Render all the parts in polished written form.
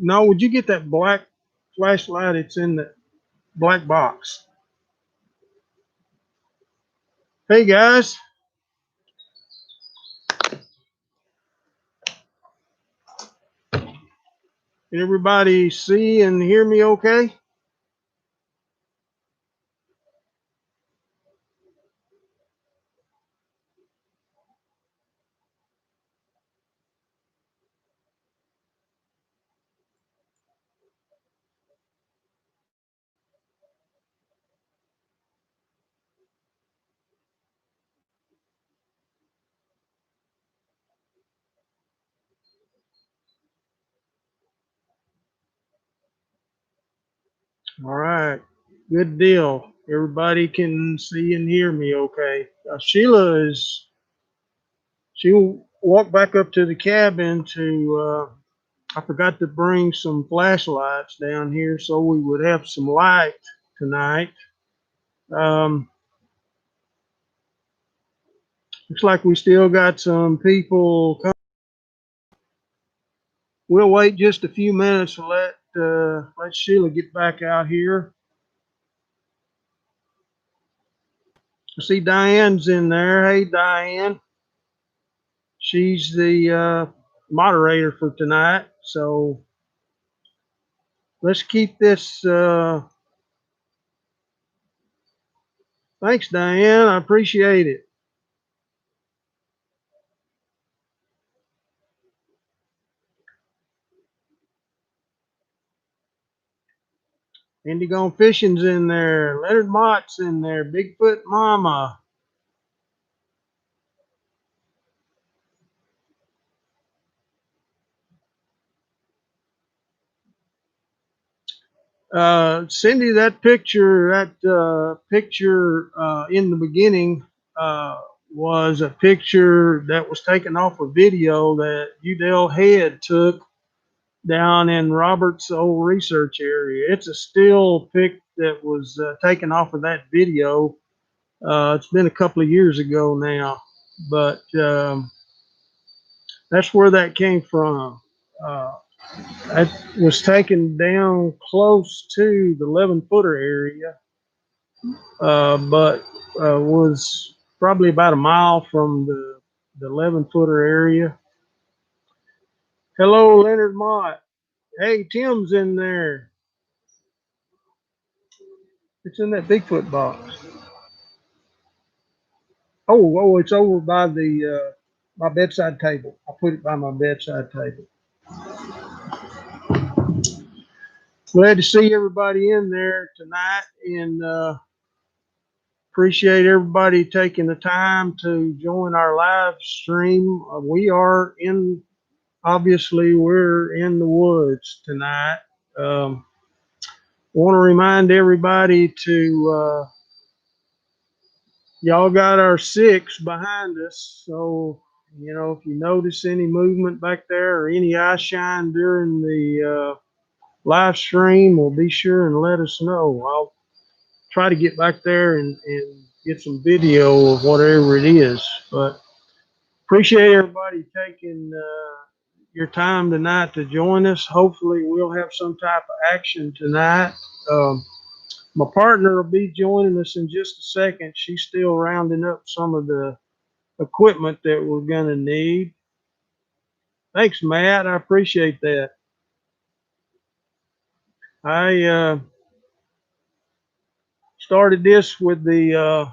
No, would you get that black flashlight? It's in the black box. Hey guys, can everybody see and hear me okay? All right, good deal. Everybody can see and hear me okay. She walked back up to the cabin I forgot to bring some flashlights down here so we would have some light tonight. Um, Looks like we still got some people coming. We'll wait just a few minutes to let Sheila get back out here. I see Diane's in there. Hey, Diane. She's the moderator for tonight. So let's keep this. Thanks, Diane. I appreciate it. Indy Gone Fishing's in there. Leonard Mott's in there. Bigfoot Mama. Cindy, that picture in the beginning was a picture that was taken off a video that Udell Head took down in Robert's old research area. It's a still pic that was taken off of that video. It's been a couple of years ago now, but that's where that came from. That was taken down close to the 11-footer area, but was probably about a mile from the 11-footer area. Hello, Leonard Mott. Hey, Tim's in there. It's in that Bigfoot box. Oh, it's over by the my bedside table. I put it by my bedside table. Glad to see everybody in there tonight, and appreciate everybody taking the time to join our live stream. Obviously, we're in the woods tonight. Want to remind everybody y'all got our 6 behind us. So, if you notice any movement back there or any eye shine during the live stream, well, be sure and let us know. I'll try to get back there and get some video of whatever it is. But appreciate everybody taking your time tonight to join us. Hopefully, we'll have some type of action tonight. My partner will be joining us in just a second. She's still rounding up some of the equipment that we're going to need. Thanks, Matt. I appreciate that. I started this with the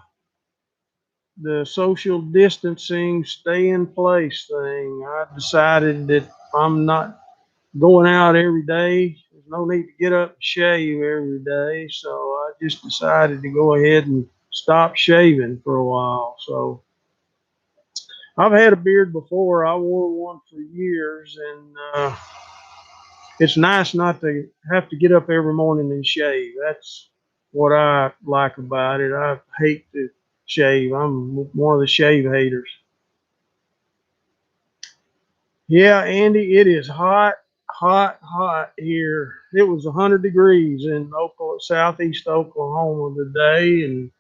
social distancing, stay in place thing. I decided that I'm not going out every day. There's no need to get up and shave every day. So I just decided to go ahead and stop shaving for a while. So I've had a beard before. I wore one for years, and it's nice not to have to get up every morning and shave. That's what I like about it. I hate to shave. I'm one of the shave haters. Yeah, Andy, it is hot, hot, hot here. It was 100 degrees in southeast Oklahoma today, and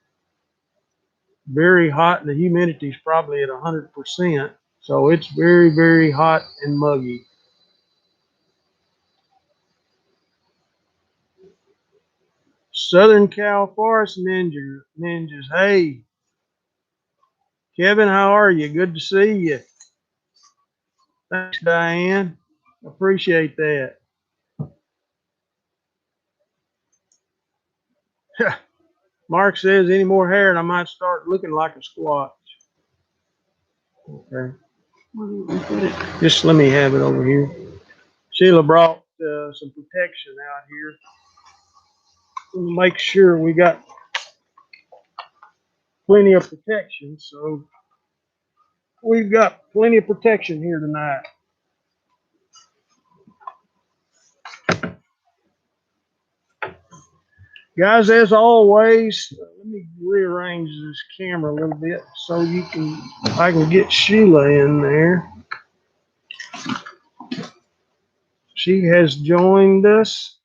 very hot, and the humidity is probably at 100%. So it's very, very hot and muggy. Southern Cal Forest Ninjas. Hey, Kevin, how are you? Good to see you. Thanks, Diane. Appreciate that. Mark says any more hair and I might start looking like a squatch. Okay. Just let me have it over here. Sheila brought some protection out here. We'll make sure we got plenty of protection. So we've got plenty of protection here tonight. Guys, as always, let me rearrange this camera a little bit so I can get Sheila in there. She has joined us,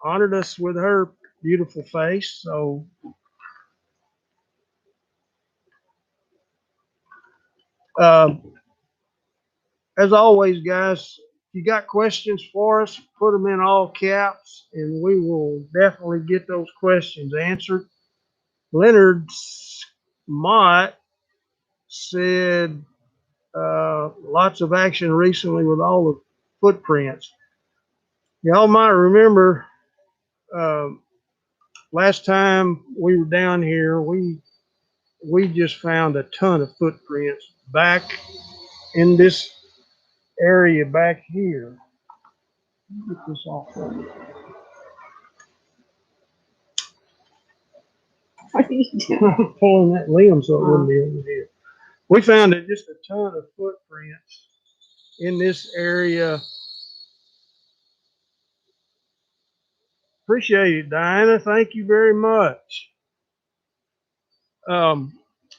honored us with her beautiful face. So, as always, guys, if you got questions for us, put them in all caps, and we will definitely get those questions answered. Leonard Mott said, lots of action recently with all the footprints. Y'all might remember last time we were down here, we just found a ton of footprints back in this area back here. Get this off. What are you doing? Pulling that limb so it wouldn't be over here. We found just a ton of footprints in this area. Appreciate it, Diana. Thank you very much.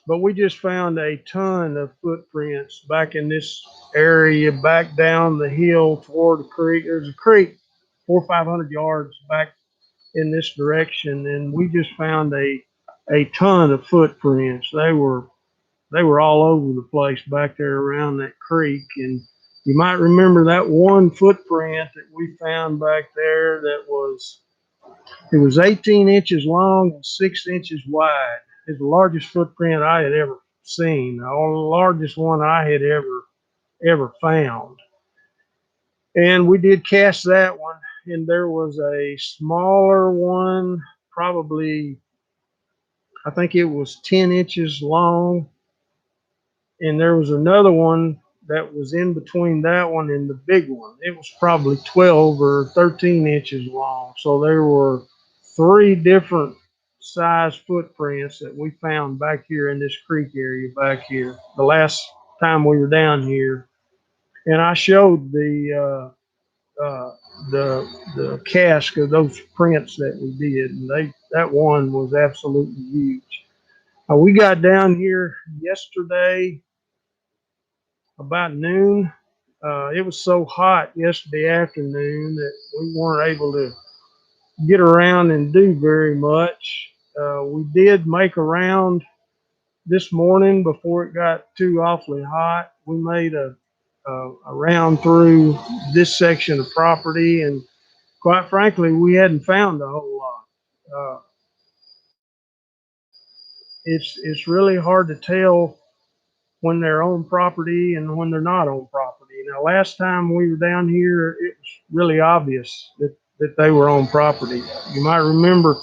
But we just found a ton of footprints back in this area, back down the hill toward the creek. There's a creek 400 or 500 yards back in this direction, and we just found a ton of footprints. They were all over the place back there around that creek. And you might remember that one footprint that we found back there it was 18 inches long and 6 inches wide. It's the largest footprint I had ever seen, or the largest one I had ever found. And we did cast that one, and there was a smaller one, probably, I think it was 10 inches long. And there was another one that was in between that one and the big one. It was probably 12 or 13 inches long. So there were 3 different size footprints that we found back here in this creek area back here the last time we were down here. And I showed the cast of those prints that we did, and that one was absolutely huge. We got down here yesterday about noon. It was so hot yesterday afternoon that we weren't able to get around and do very much. We did make a round this morning before it got too awfully hot. We made a round through this section of property, and quite frankly, we hadn't found a whole lot. It's really hard to tell when they're on property and when they're not on property. Now, last time we were down here, it was really obvious that they were on property. You might remember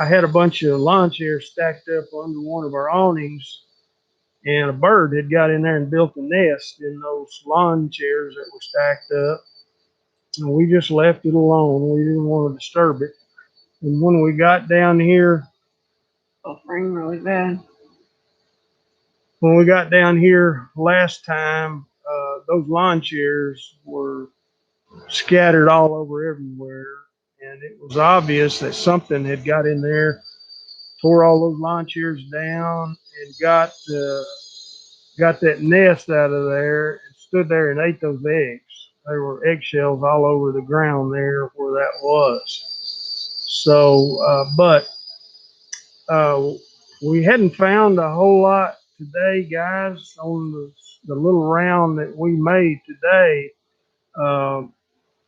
I had a bunch of lawn chairs stacked up under one of our awnings, and a bird had got in there and built a nest in those lawn chairs that were stacked up. And we just left it alone. We didn't want to disturb it. And when we got down here, buffering really bad. When we got down here last time, those lawn chairs were scattered all over everywhere, and it was obvious that something had got in there, tore all those lawn chairs down, and got that nest out of there, and stood there and ate those eggs. There were eggshells all over the ground there where that was. So, but we hadn't found a whole lot today, guys, on the little round that we made today.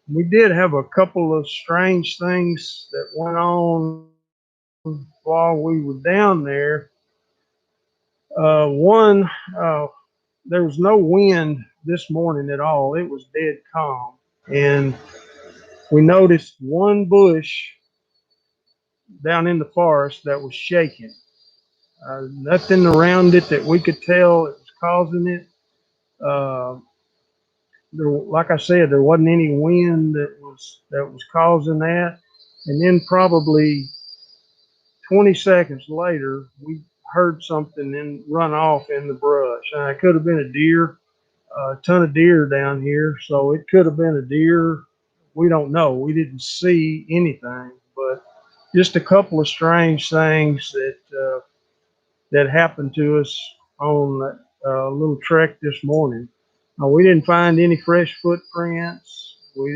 We did have a couple of strange things that went on while we were down there. One, there was no wind this morning at all. It was dead calm. And we noticed one bush down in the forest that was shaking. Nothing around it that we could tell it was causing it. Uh, like I said, there wasn't any wind that was causing that. And then probably 20 seconds later, we heard something run off in the brush. It could have been a deer, a ton of deer down here, so it could have been a deer. We don't know. We didn't see anything, but just a couple of strange things that happened to us on that little trek this morning. We didn't find any fresh footprints. We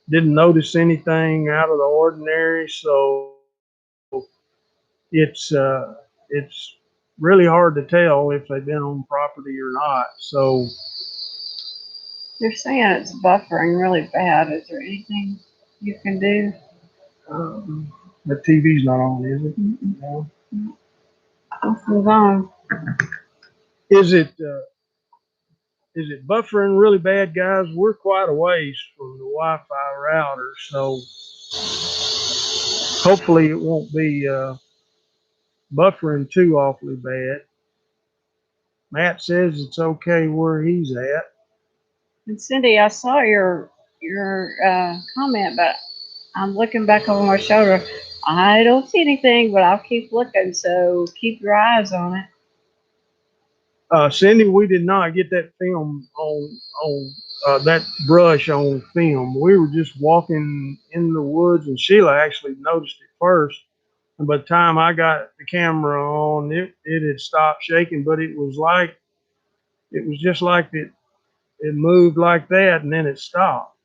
didn't notice anything out of the ordinary. So it's really hard to tell if they've been on property or not. So You're saying it's buffering really bad. Is there anything you can do? the TV's not on, is it? Mm-mm. No. Nothing's on. Is it? Is it buffering really bad, guys? We're quite a ways from the Wi-Fi router, so hopefully it won't be buffering too awfully bad. Matt says it's okay where he's at. And Cindy, I saw your comment, but I'm looking back over my shoulder. I don't see anything, but I'll keep looking. So keep your eyes on it. Cindy, we did not get that film on that brush on film. We were just walking in the woods, and Sheila actually noticed it first. And by the time I got the camera on, it had stopped shaking, but it was just like it moved like that, and then it stopped,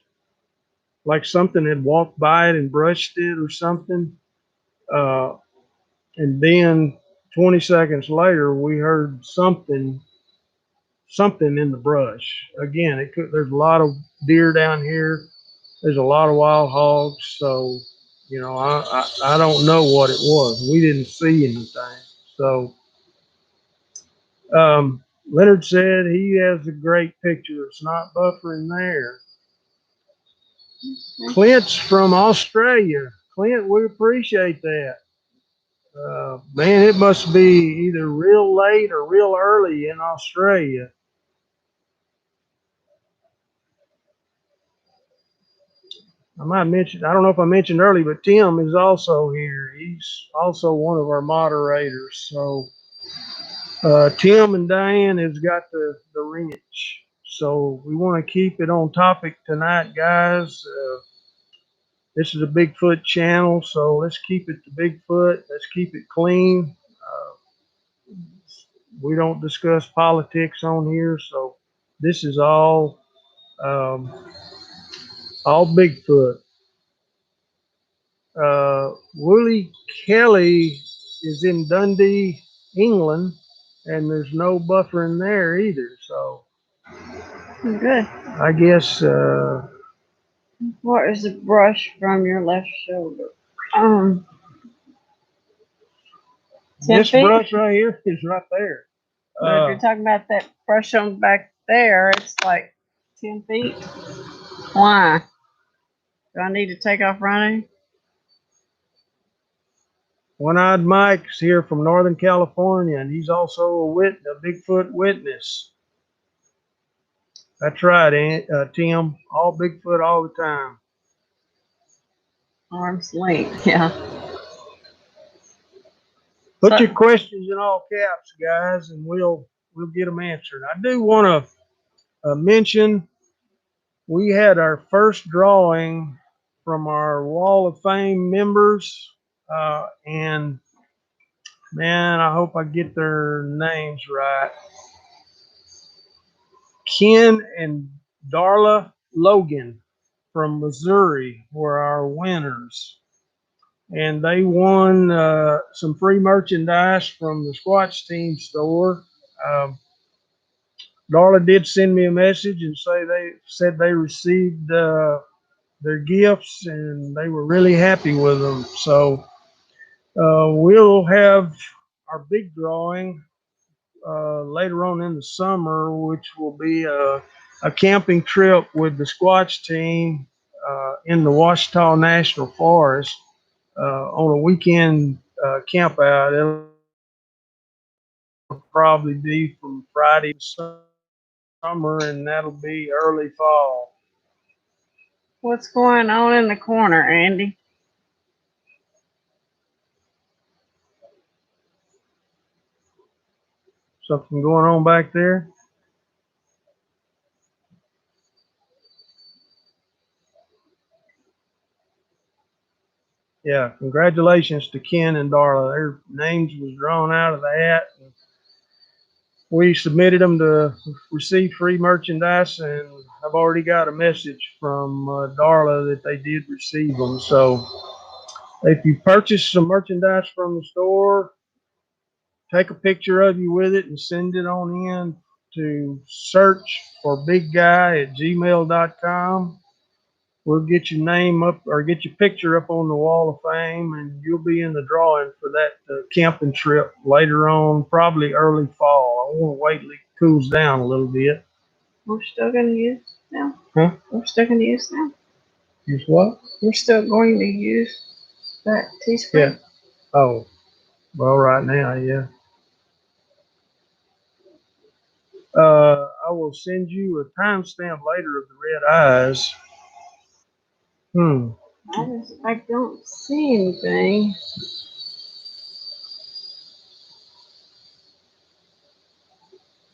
like something had walked by it and brushed it or something. Uh, and then 20 seconds later, we heard something in the brush. Again, there's a lot of deer down here. There's a lot of wild hogs. So, I don't know what it was. We didn't see anything. So, Leonard said he has a great picture. It's not buffering there. Clint's from Australia. Clint, we appreciate that. Man, it must be either real late or real early in Australia. I don't know if I mentioned earlier, but Tim is also here. He's also one of our moderators. So Tim and Diane has got the wrench. So we want to keep it on topic tonight, guys. This is a Bigfoot channel, so let's keep it to Bigfoot. Let's keep it clean. We don't discuss politics on here, so this is um, all Bigfoot. Willie Kelly is in Dundee, England, and there's no buffering there either. So Good. I guess What is the brush from your left shoulder? Um, 10 this feet. brush right here is right there. But if you're talking about that brush on back there, it's like 10 feet. Why? Do I need to take off running? One-Eyed Mike's here from Northern California, and he's also a Bigfoot witness. That's right, Tim. All Bigfoot all the time. Arm's length, yeah. Put your questions in all caps, guys, and we'll get them answered. I do want to mention we had our first drawing from our Wall of Fame members, and man, I hope I get their names right. Ken and Darla Logan from Missouri were our winners. And they won some free merchandise from the Squatch Team store. Um, Darla did send me a message and say they said they received their gifts and they were really happy with them. So we'll have our big drawing later on in the summer, which will be a camping trip with the Squatch team in the Ouachita National Forest on a weekend camp out. It'll probably be from Friday to summer, and that'll be early fall. What's going on in the corner, Andy? Something going on back there? Yeah, congratulations to Ken and Darla. Their names was drawn out of the hat. We submitted them to receive free merchandise, and I've already got a message from Darla that they did receive them. So if you purchase some merchandise from the store, take a picture of you with it and send it on in to search for big guy at gmail.com. We'll get your name up or get your picture up on the wall of fame, and you'll be in the drawing for that camping trip later on, probably early fall. I want to wait till it cools down a little bit. We're still going to use now. Huh? We're still going to use now. Use what? We're still going to use that teaspoon. Yeah. Oh, well, right now, yeah. I will send you a timestamp later of the red eyes. I don't see anything.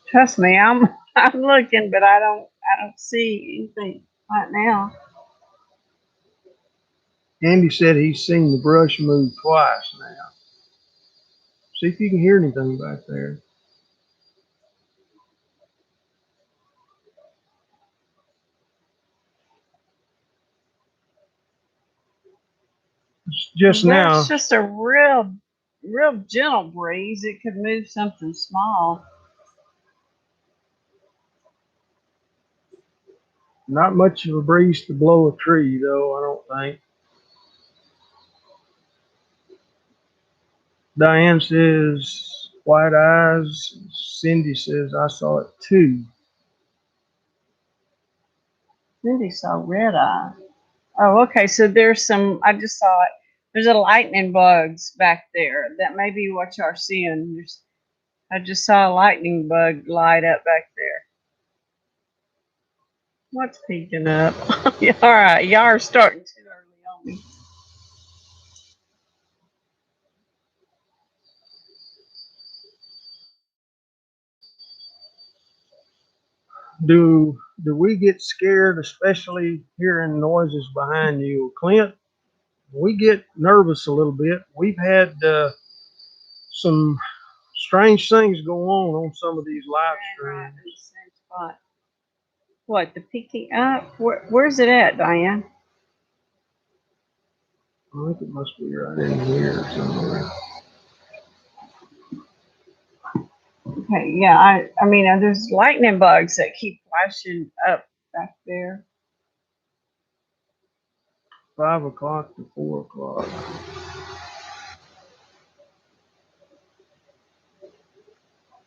Trust me, I'm looking, but I don't see anything right now. Andy said he's seen the brush move twice now. See if you can hear anything back there. Just now. That's just a real gentle breeze. It could move something small. Not much of a breeze to blow a tree, though, I don't think. Diane says white eyes. Cindy says I saw it too. Cindy saw red eye. Oh, okay. So there's some. I just saw it. There's a lightning bugs back there. That may be what y'all seeing. I just saw a lightning bug light up back there. What's peeking up? Yeah, all right, y'all are starting too early on me. Do we get scared, especially hearing noises behind you, Clint? We get nervous a little bit. We've had some strange things go on some of these live Right in streams. the same spot. What, the peeking up? Where's it at, Diane? I think it must be right in here somewhere. Okay, yeah, I mean, there's lightning bugs that keep flashing up back there. 5 o'clock to 4 o'clock.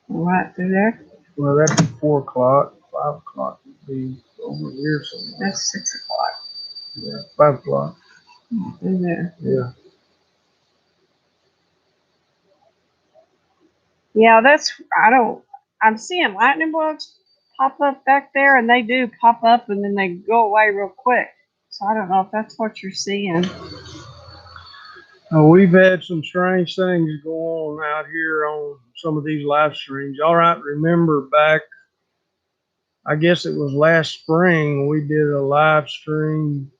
Right through there. Well, that'd be 4 o'clock. 5 o'clock would be over here somewhere. That's 6 o'clock. Yeah, 5 o'clock. Through there. Yeah. Yeah, I'm seeing lightning bugs pop up back there, and they do pop up and then they go away real quick. So I don't know if that's what you're seeing. We've had some strange things go on out here on some of these live streams. All right, remember back, I guess it was last spring, we did a live stream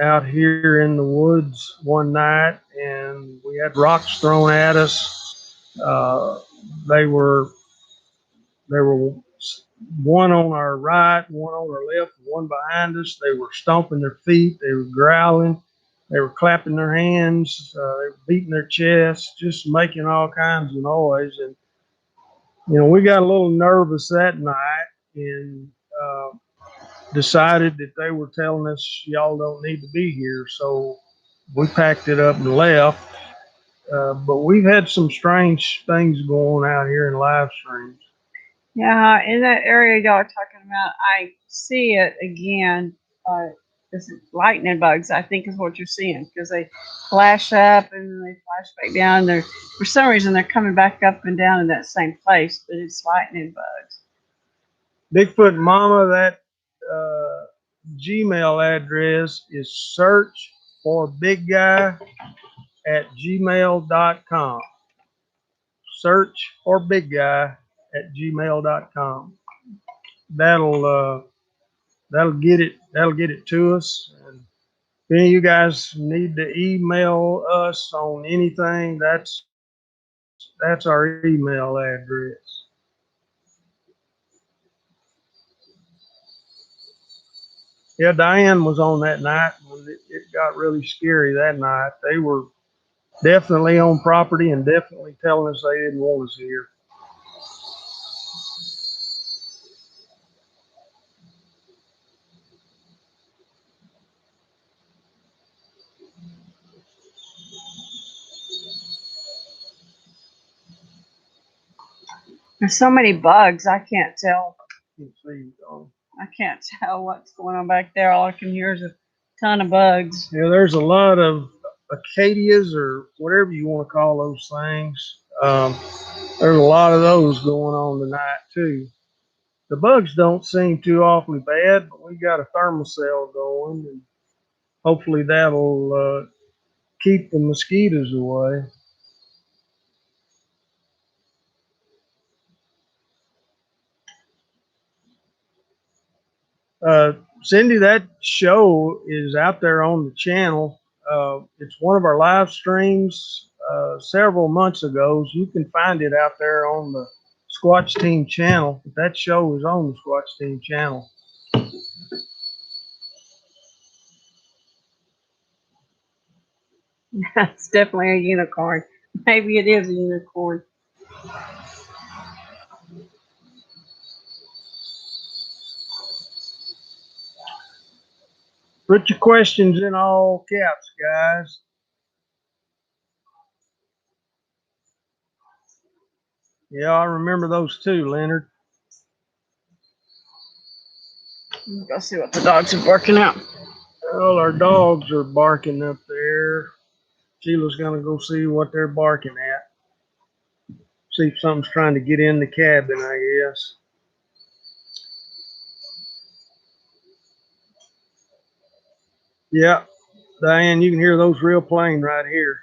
out here in the woods one night, and we had rocks thrown at us. They were one on our right, one on our left, one behind us. They were stomping their feet. They were growling. They were clapping their hands. They were beating their chests, just making all kinds of noise. And We got a little nervous that night and decided that they were telling us y'all don't need to be here. So we packed it up and left. But we've had some strange things going on out here in live streams. Yeah, in that area y'all are talking about, I see it again. Uh, it's lightning bugs, I think, is what you're seeing because they flash up and then they flash back down. They're for some reason they're coming back up and down in that same place, but it's lightning bugs. Bigfoot Mama, that Gmail address is search for big guy at gmail.com. Search for big guy at gmail.com. That'll that'll get it to us. And if any of you guys need to email us on anything, that's our email address. Yeah, Diane was on that night when it got really scary that night. They were definitely on property and definitely telling us they didn't want us here. There's so many bugs, I can't tell. Let's see. I can't tell what's going on back there. All I can hear is a ton of bugs. Yeah, there's a lot of Acadias or whatever you want to call those things. There's a lot of those going on tonight too. The bugs don't seem too awfully bad, but we got a thermocell going, and hopefully that'll keep the mosquitoes away. Cindy, that show is out there on the channel. It's one of our live streams several months ago. So you can find it out there on the Squatch Team channel. That show is on the Squatch Team channel. That's definitely a unicorn. Maybe it is a unicorn. Put your questions in all caps, guys. Yeah, I remember those too, Leonard. Go see what the dogs are barking out. Well, our dogs are barking up there. Sheila's gonna go see what they're barking at. See if something's trying to get in the cabin, I guess. Yeah, Diane, you can hear those real plain right here.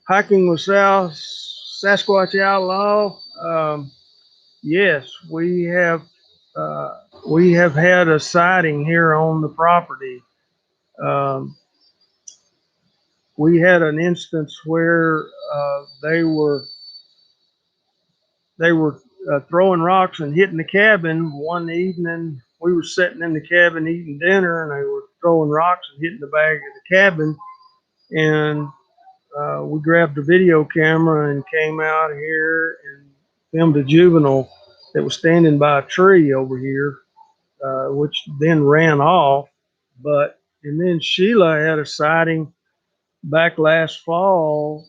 Hiking with Sasquatch Outlaw. Yes, uh, we have had a sighting here on the property. Um, we had an instance where they were throwing rocks and hitting the cabin one evening. We were sitting in the cabin eating dinner, and they were throwing rocks and hitting the back of the cabin. And we grabbed a video camera and came out here and filmed a juvenile that was standing by a tree over here, which then ran off. And then Sheila had a sighting back last fall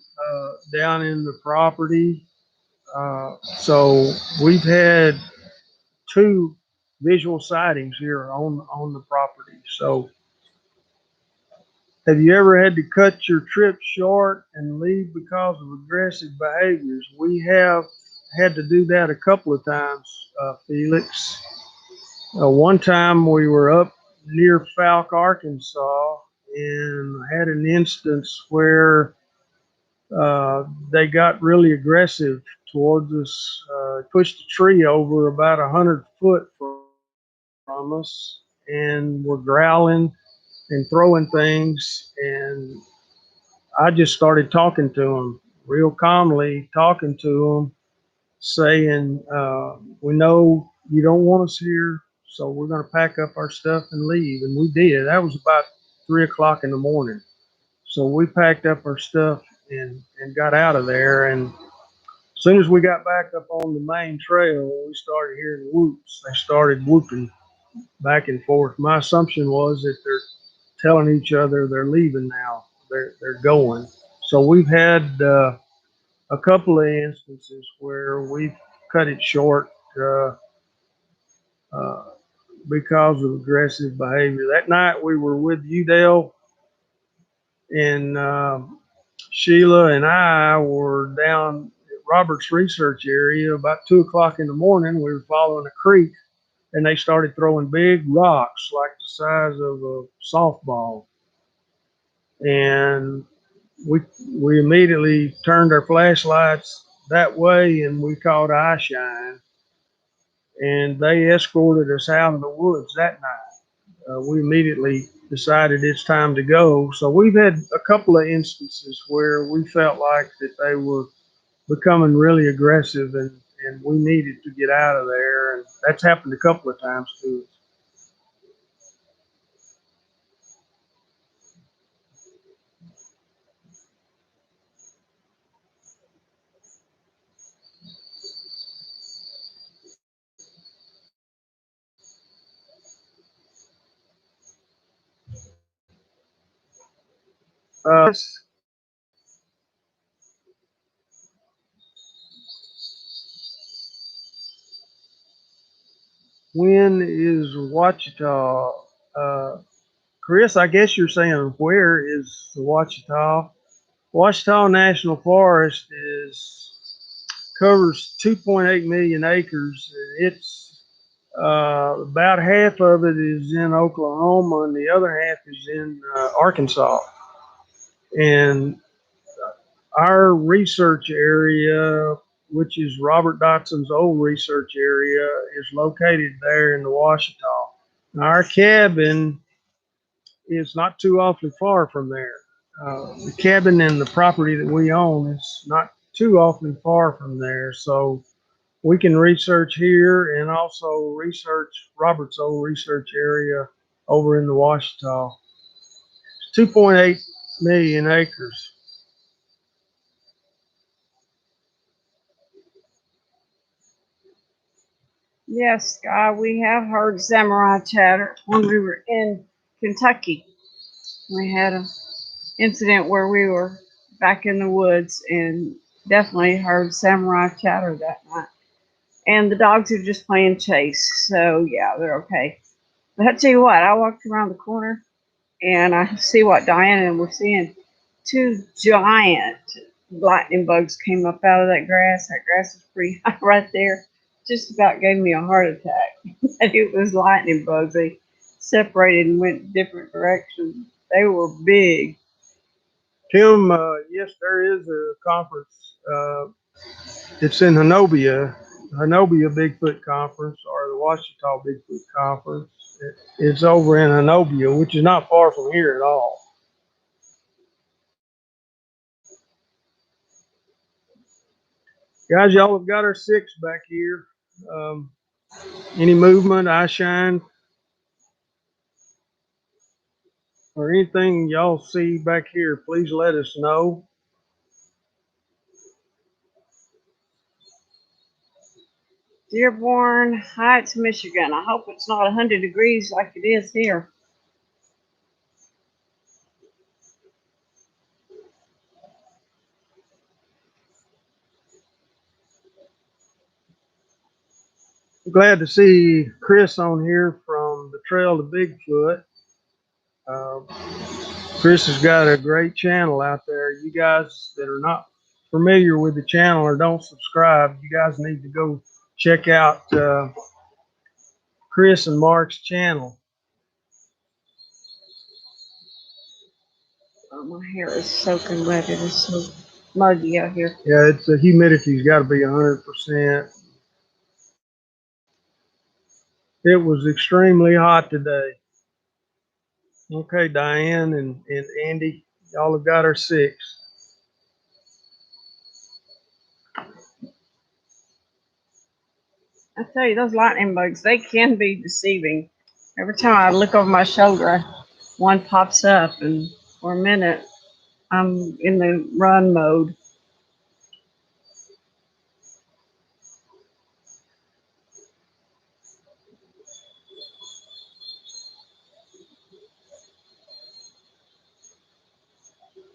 down in the property. So we've had two visual sightings here on the property. So have you ever had to cut your trip short and leave because of aggressive behaviors? We have had to do that a couple of times, Felix. One time we were up near Falk, Arkansas, and had an instance where they got really aggressive towards us, pushed a tree over about 100 foot from us, and were growling and throwing things. And I just started talking to them real calmly, talking to them, saying, we know you don't want us here, so we're going to pack up our stuff and leave. And we did. That was about 3 o'clock in the morning. So we packed up our stuff and got out of there. And as soon as we got back up on the main trail, we started hearing whoops. They started whooping back and forth. My assumption was that they're telling each other they're leaving now. They're going. So we've had a couple of instances where we've cut it short uh, because of aggressive behavior. That night we were with Udale, and Sheila and I were down at Roberts Research Area about 2 o'clock in the morning. We were following a creek, and they started throwing big rocks like the size of a softball. And we immediately turned our flashlights that way, and we caught eye shine, and they escorted us out of the woods that night. We immediately decided it's time to go. So we've had a couple of instances where we felt like that they were becoming really aggressive, and we needed to get out of there. And that's happened a couple of times to us. When is Ouachita? Uh, Chris, I guess you're saying where is the Ouachita? Ouachita National Forest covers 2.8 million acres. It's about half of it is in Oklahoma, and the other half is in Arkansas. And our research area, which is Robert Dotson's old research area, is located there in the Ouachita. Now, our cabin is not too awfully far from there. The cabin and the property that we own is not too awfully far from there. So we can research here and also research Robert's old research area over in the Ouachita. It's 2.8 million acres. Yes, Sky, we have heard samurai chatter when we were in Kentucky. We had an incident where we were back in the woods and definitely heard samurai chatter that night. And the dogs are just playing chase, so yeah, they're okay. But I tell you what, I walked around the corner and I see what Diana and we're seeing two giant lightning bugs came up out of that grass. That grass is pretty high right there. Just about gave me a heart attack. And it was lightning bugs. They separated and went different directions. They were big. Tim, yes, there is a conference. It's in Honobia Bigfoot Conference, or the Ouachita Bigfoot Conference. It's over in Honobia, which is not far from here at all. Guys, y'all have got our six back here. Um, any movement, eye shine, or anything y'all see back here, please let us know. Dearborn Heights, Michigan. I hope it's not 100 degrees like it is here. Glad to see Chris on here from the Trail to Bigfoot. Uh, Chris has got a great channel out there. You guys that are not familiar with the channel or don't subscribe, you guys need to go check out Chris and Mark's channel. Oh, my hair is soaking wet. It is so muggy out here. Yeah, it's the humidity's got to be 100%. It was extremely hot today. Okay, Diane and Andy, y'all have got our six. I tell you, those lightning bugs, they can be deceiving. Every time I look over my shoulder, one pops up, and for a minute, I'm in the run mode.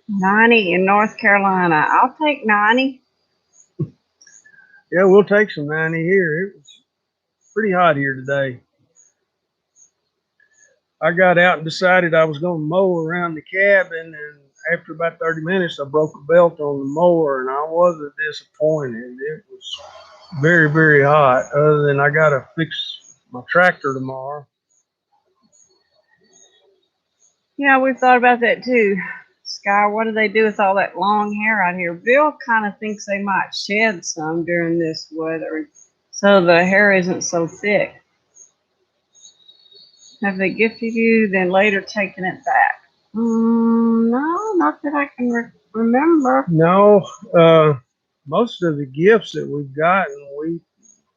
90 in North Carolina. I'll take 90. Yeah, we'll take some 90 here. It was pretty hot here today. I got out and decided I was going to mow around the cabin, and after about 30 minutes, I broke a belt on the mower, and I wasn't disappointed. It was very, very hot. Other than I got to fix my tractor tomorrow. Yeah, we've thought about that too. Sky, what do they do with all that long hair out here? Bill kind of thinks they might shed some during this weather so the hair isn't so thick. Have they gifted you, then later taken it back? No, not that I can remember. No, most of the gifts that we've gotten, we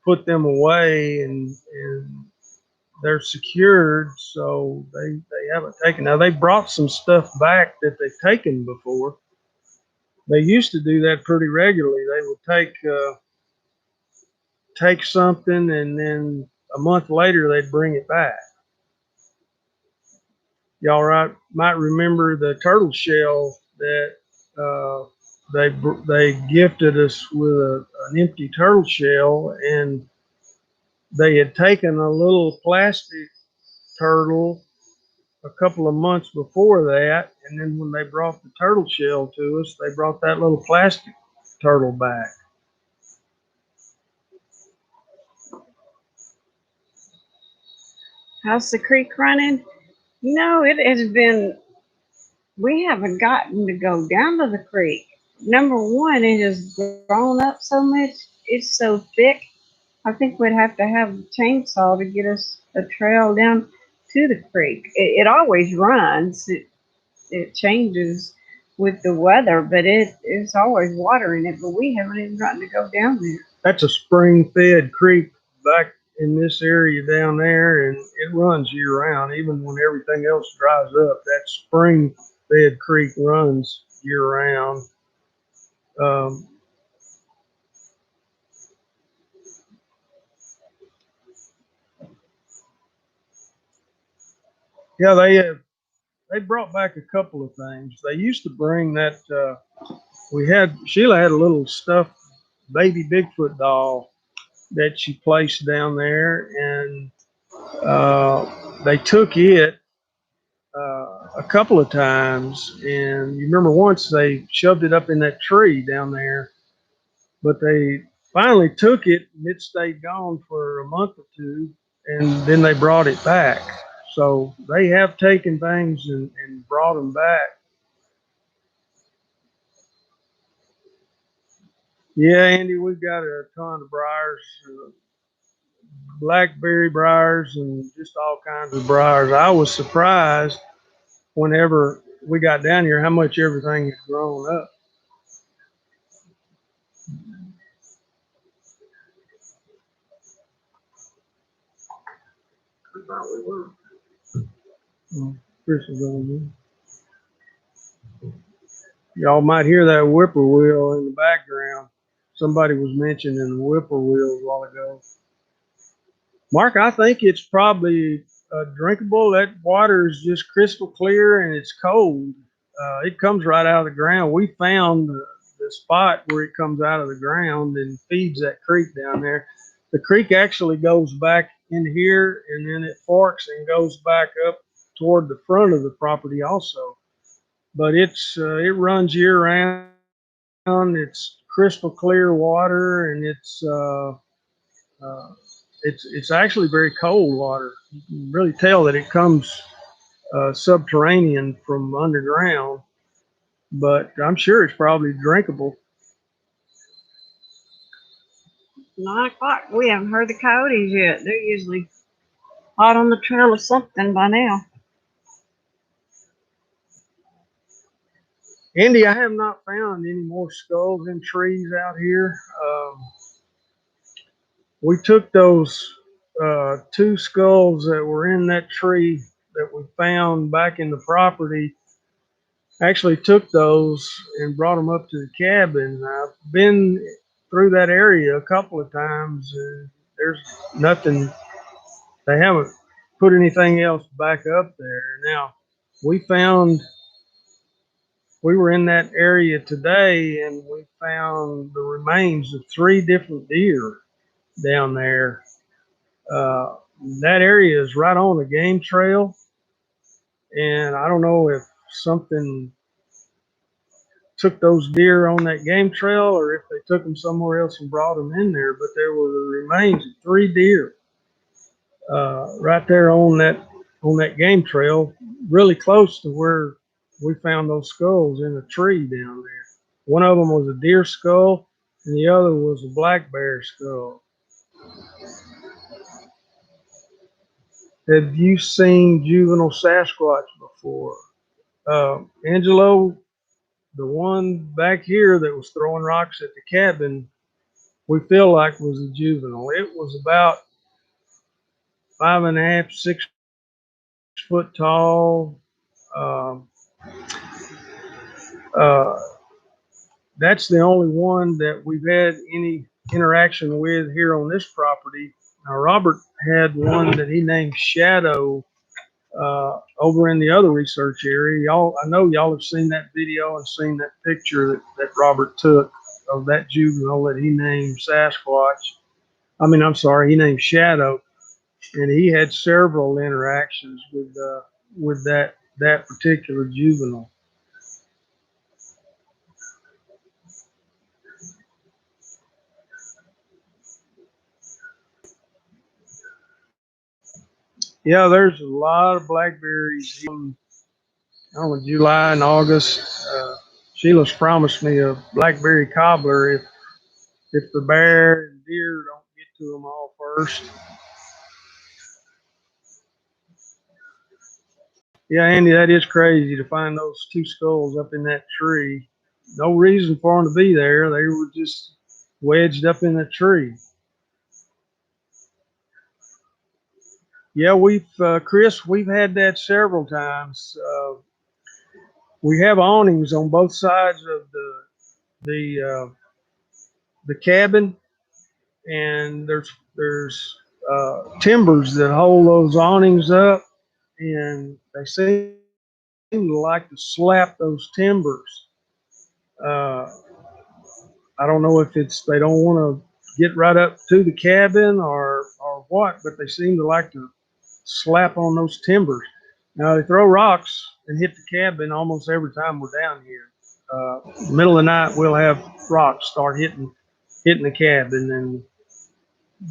put them away and they're secured, so they haven't taken. Now they brought some stuff back that they've taken before. They used to do that pretty regularly. They would take something and then a month later they'd bring it back. Y'all might remember the turtle shell that they gifted us with an empty turtle shell, and they had taken a little plastic turtle a couple of months before that, and then when they brought the turtle shell to us, they brought that little plastic turtle back. How's the creek running? No, it has been, we haven't gotten to go down to the creek. Number one, it has grown up so much. It's so thick. I think we'd have to have a chainsaw to get us a trail down to the creek. It always runs. It changes with the weather, but it's always water in it. But we haven't even gotten to go down there. That's a spring-fed creek back in this area down there, and it runs year-round. Even when everything else dries up, that spring-fed creek runs year-round. Um, yeah, they brought back a couple of things. They used to bring that. Sheila had a little stuffed baby Bigfoot doll that she placed down there, and they took it a couple of times. And you remember once they shoved it up in that tree down there, but they finally took it and it stayed gone for a month or two, and then they brought it back. So they have taken things and brought them back. Yeah, Andy, we've got a ton of briars, blackberry briars, and just all kinds of briars. I was surprised whenever we got down here how much everything had grown up. I thought we were. Oh, Chris is on there. Y'all might hear that whippoorwill in the background. Somebody was mentioning the whippoorwill a while ago. Mark, I think it's probably drinkable. That water is just crystal clear and it's cold. It comes right out of the ground. We found the spot where it comes out of the ground and feeds that creek down there. The creek actually goes back in here and then it forks and goes back up toward the front of the property also. But it runs year round. It's crystal clear water, and uh, it's actually very cold water. You can really tell that it comes subterranean from underground, but I'm sure it's probably drinkable. 9 o'clock. We haven't heard the coyotes yet. They're usually hot on the trail of something by now. Andy, I have not found any more skulls in trees out here. We took those two skulls that were in that tree that we found back in the property, actually took those and brought them up to the cabin. I've been through that area a couple of times, and there's nothing. They haven't put anything else back up there. Now, we found, we were in that area today, and we found the remains of three different deer down there. Uh, that area is right on the game trail, and I don't know if something took those deer on that game trail or if they took them somewhere else and brought them in there. But there were the remains of three deer right there on that game trail, really close to where we found those skulls in a tree down there. One of them was a deer skull, and the other was a black bear skull. Have you seen juvenile Sasquatch before? Angelo, the one back here that was throwing rocks at the cabin, we feel like was a juvenile. It was about 5.5, 6 foot tall. Um, uh, that's the only one that we've had any interaction with here on this property. Now, Robert had one that he named Shadow over in the other research area. Y'all, I know y'all have seen that video and seen that picture that Robert took of that juvenile that he named Sasquatch. I'm sorry, he named Shadow, and he had several interactions with that particular juvenile. Yeah, there's a lot of blackberries in, I don't know, July and August. Sheila's promised me a blackberry cobbler if the bear and deer don't get to them all first. Yeah, Andy, that is crazy to find those two skulls up in that tree. No reason for them to be there. They were just wedged up in the tree. Yeah, Chris, we've had that several times. We have awnings on both sides of the cabin, and there's timbers that hold those awnings up, and they seem to like to slap those timbers. Uh, I don't know if it's they don't want to get right up to the cabin or what, but they seem to like to slap on those timbers. Now they throw rocks and hit the cabin almost every time we're down here. Middle of the night, we'll have rocks start hitting the cabin, and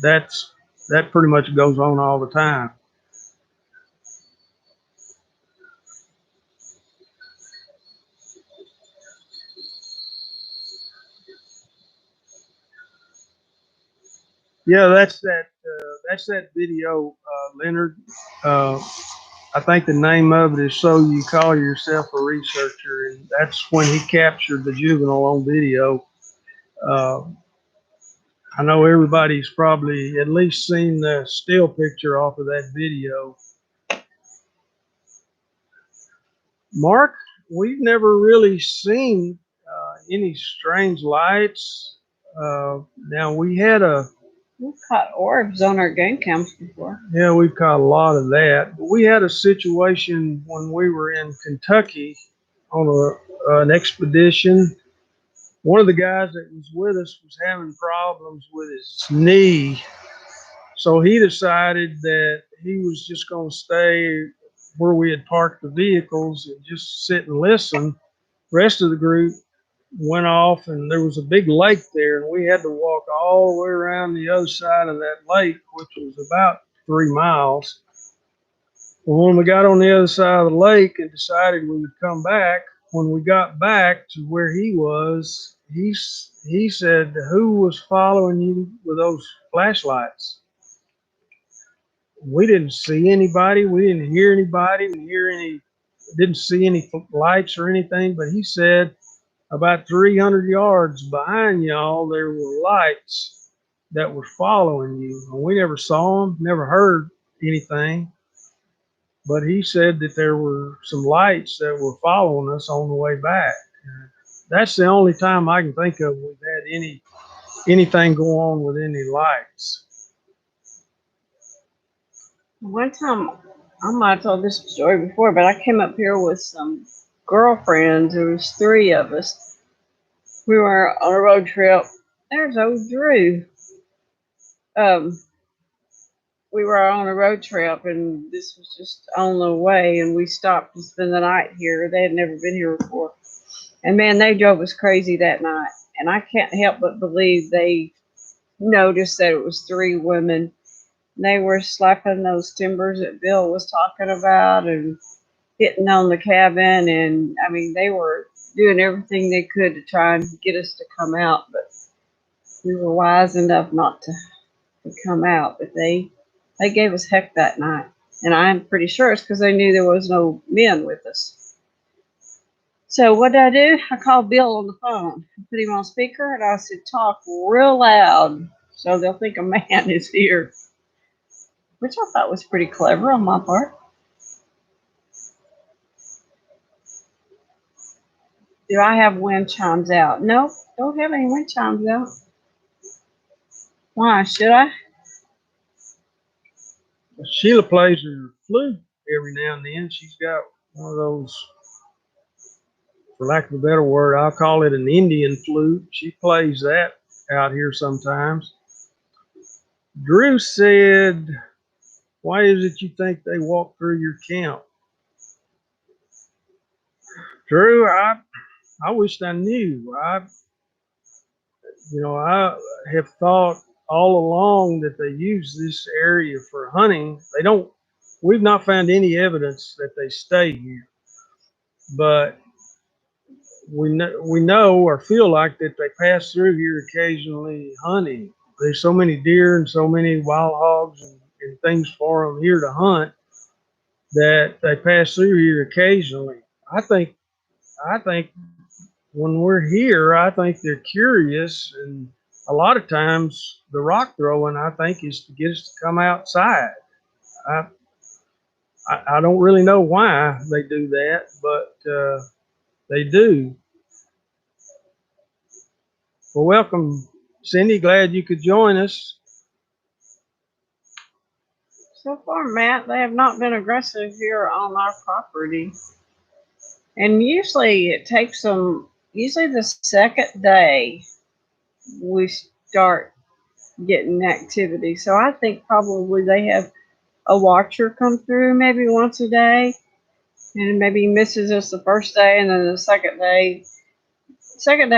that pretty much goes on all the time. Yeah, that's that video, Leonard. Uh, I think the name of it is "So You Call Yourself a Researcher," and that's when he captured the juvenile on video. Uh, I know everybody's probably at least seen the still picture off of that video. Mark, we've never really seen any strange lights. Now we had We've caught orbs on our game cams before. yeah, we've caught a lot of that. But we had a situation when we were in Kentucky on an expedition. One of the guys that was with us was having problems with his knee. So he decided that he was just going to stay where we had parked the vehicles and just sit and listen. The rest of the group went off, and there was a big lake there, and we had to walk all the way around the other side of that lake, which was about 3 miles. Well, when we got on the other side of the lake and decided we would come back, when we got back to where he was, he said, "Who was following you with those flashlights?" We didn't see anybody. We didn't hear anybody. Didn't see any lights or anything. But he said about 300 yards behind y'all, there were lights. that were following you. And we never saw them, never heard anything. But he said that there were some lights that were following us on the way back. That's the only time I can think of we've had anything go on with any lights. One time, I might have told this story before, but I came up here with some girlfriends. There was three of us. We were on a road trip. There's old Drew. Um, we were on a road trip, and this was just on the way, and we stopped to spend the night here. They had never been here before, and man, they drove us crazy that night. And I can't help but believe they noticed that it was three women. They were slapping those timbers that Bill was talking about, and hitting on the cabin. And I mean, they were doing everything they could to try and get us to come out, but we were wise enough not to come out. But they gave us heck that night, and I'm pretty sure it's because they knew there was no men with us. So what did I do? I called Bill on the phone, put him on speaker, and I said, "Talk real loud so they'll think a man is here," which I thought was pretty clever on my part. Do I have wind chimes out? Nope, don't have any wind chimes out. Why should I? Sheila plays her flute every now and then. She's got one of those, for lack of a better word, I'll call it an Indian flute. She plays that out here sometimes. Drew said, "Why is it you think they walk through your camp?" Drew, I wished I knew. I have thought all along that they use this area for hunting. We've not found any evidence that they stay here, but we know or feel like that they pass through here occasionally hunting. There's so many deer and so many wild hogs and things for them here to hunt that they pass through here occasionally. I think when we're here, I think they're curious, and a lot of times the rock throwing, I think, is to get us to come outside. I I don't really know why they do that, but they do. Well, welcome, Cindy. Glad you could join us. So far, Matt, they have not been aggressive here on our property. And usually it takes them, usually the second day we start getting activity. So I think probably they have a watcher come through maybe once a day, and maybe misses us the first day, and then the second day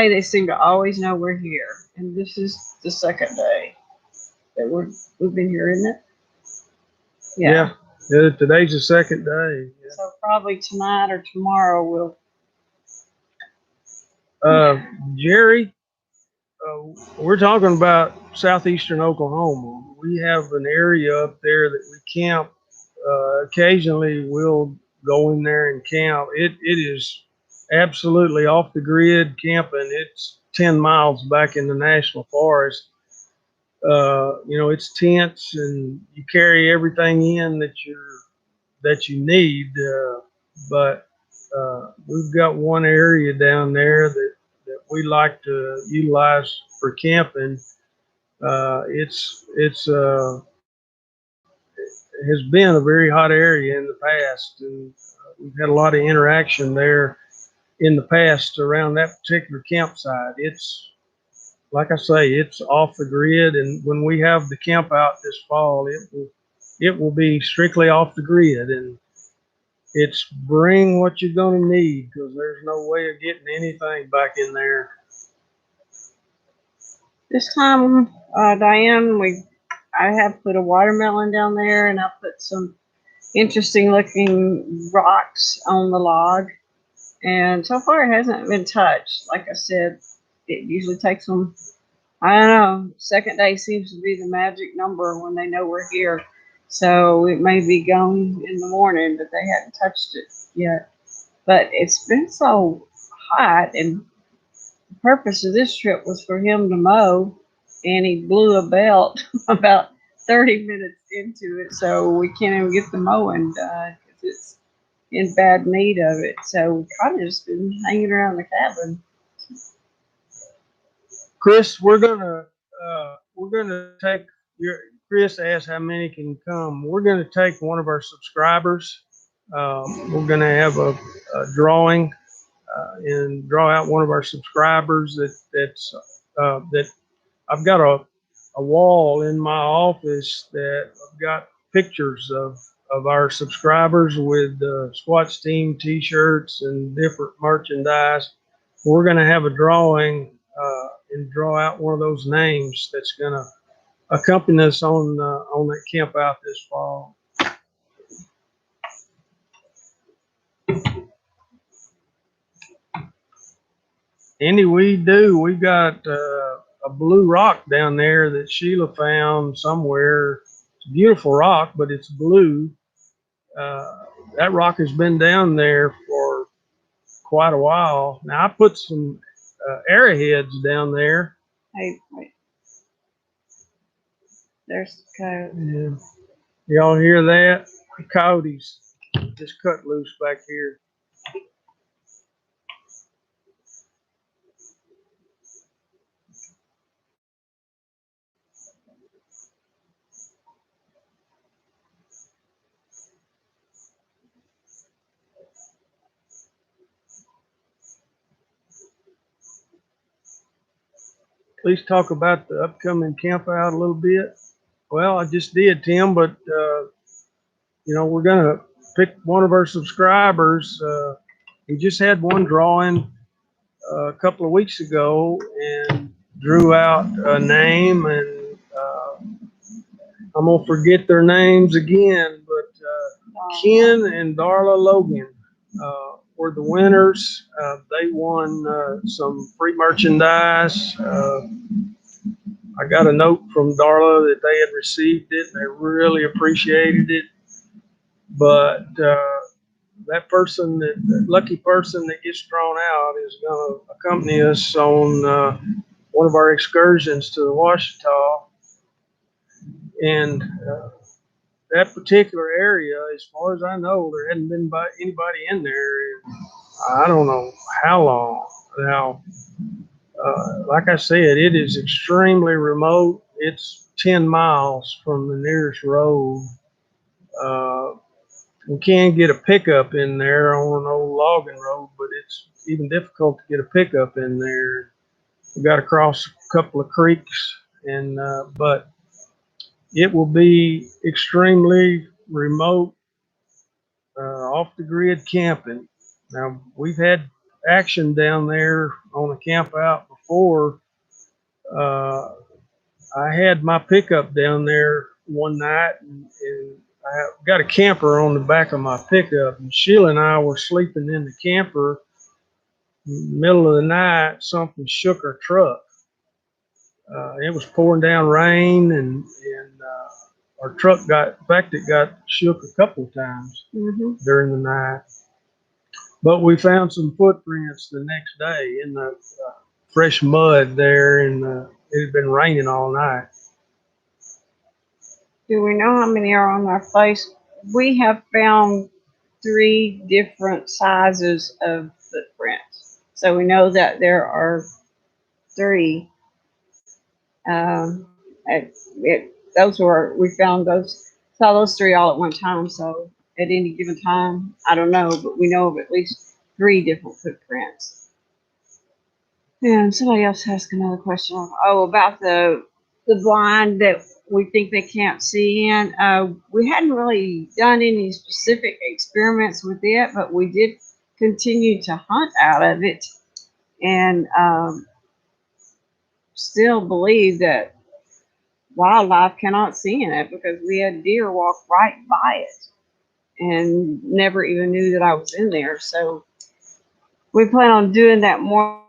they seem to always know we're here. And this is the second day that we've been here, isn't it? Yeah. Yeah, today's the second day. Yeah. So probably tonight or tomorrow we'll. Jerry, we're talking about southeastern Oklahoma. We have an area up there that we camp. Occasionally, we'll go in there and camp. It is absolutely off the grid camping. It's 10 miles back in the national forest. It's tents, and you carry everything in that you need. But we've got one area down there that we like to utilize for camping. It's has been a very hot area in the past, and we've had a lot of interaction there in the past around that particular campsite. It's like I say, it's off the grid, and when we have the camp out this fall, it will be strictly off the grid, and it's bring what you're going to need, because there's no way of getting anything back in there. This time, Diane, I have put a watermelon down there, and I put some interesting looking rocks on the log. And so far, it hasn't been touched. Like I said, it usually takes them, I don't know, second day seems to be the magic number when they know we're here. So it may be gone in the morning, but they hadn't touched it yet. But it's been so hot, and the purpose of this trip was for him to mow. and he blew a belt about 30 minutes into it, so we can't even get the mowing done because it's in bad need of it. So we kind of just been hanging around the cabin. Chris, we're gonna take your. Chris asked how many can come. We're gonna take one of our subscribers. We're gonna have a drawing and draw out one of our subscribers that I've got a wall in my office that I've got pictures of our subscribers with SWAT's team T-shirts and different merchandise. We're going to have a drawing and draw out one of those names that's going to accompany us on that camp out this fall. Andy, we got a blue rock down there that Sheila found somewhere. It's a beautiful rock, but it's blue. That rock has been down there for quite a while. Now I put some arrowheads down there. Hey, wait. There's the Yeah. Y'all hear that? Coyotes just cut loose back here. Please talk about the upcoming camp out a little bit. Well, I just did, Tim, but we're gonna pick one of our subscribers. We just had one drawing a couple of weeks ago and drew out a name, and I'm gonna forget their names again, but Ken and Darla Logan were the winners. They won some free merchandise. I got a note from Darla that they had received it. They really appreciated it. But that lucky person that gets drawn out is going to accompany us on one of our excursions to the Ouachita. And that particular area, as far as I know, there hadn't been anybody in there in I don't know how long. Now, like I said, it is extremely remote. It's 10 miles from the nearest road. We can get a pickup in there on an old logging road, but it's even difficult to get a pickup in there. We got to cross a couple of creeks, and but it will be extremely remote, off the grid camping. Now we've had action down there on a camp out before. Uh, I had my pickup down there one night, and I got a camper on the back of my pickup, and Sheila and I were sleeping in the camper. In the middle of the night, something shook our truck. It was pouring down rain, and our truck got shook a couple of times during the night. But we found some footprints the next day in the fresh mud there, and it had been raining all night. Do we know how many are on our place? We have found 3 different sizes of footprints. So we know that there are 3. We found saw those 3 all at one time. So at any given time, I don't know, but we know of at least 3 different footprints. And somebody else asked another question. Oh, about the blind that we think they can't see in. We hadn't really done any specific experiments with it, but we did continue to hunt out of it, and still believe that wildlife cannot see in it, because we had deer walk right by it and never even knew that I was in there. So we plan on doing that more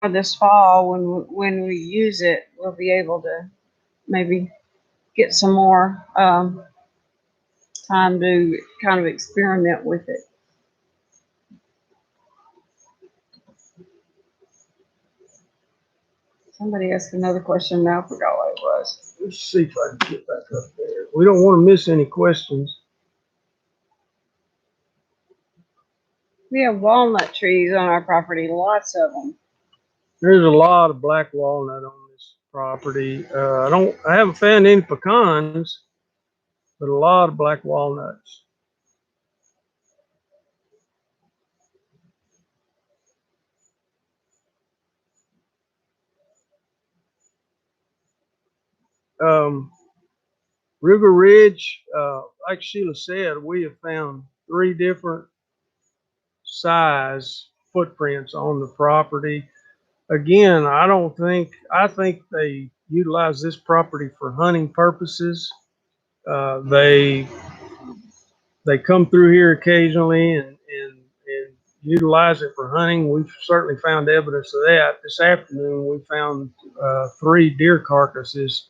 this fall. When we use it, we'll be able to maybe get some more time to kind of experiment with it. Somebody asked another question. Now I forgot what it was. Let's see if I can get back up there. We don't want to miss any questions. We have walnut trees on our property, lots of them. There's a lot of black walnut on this property. I haven't found any pecans, but a lot of black walnuts. River Ridge, like Sheila said, we have found 3 different size footprints on the property. Again, I think they utilize this property for hunting purposes. They come through here occasionally and utilize it for hunting. We've certainly found evidence of that. This afternoon, we found 3 deer carcasses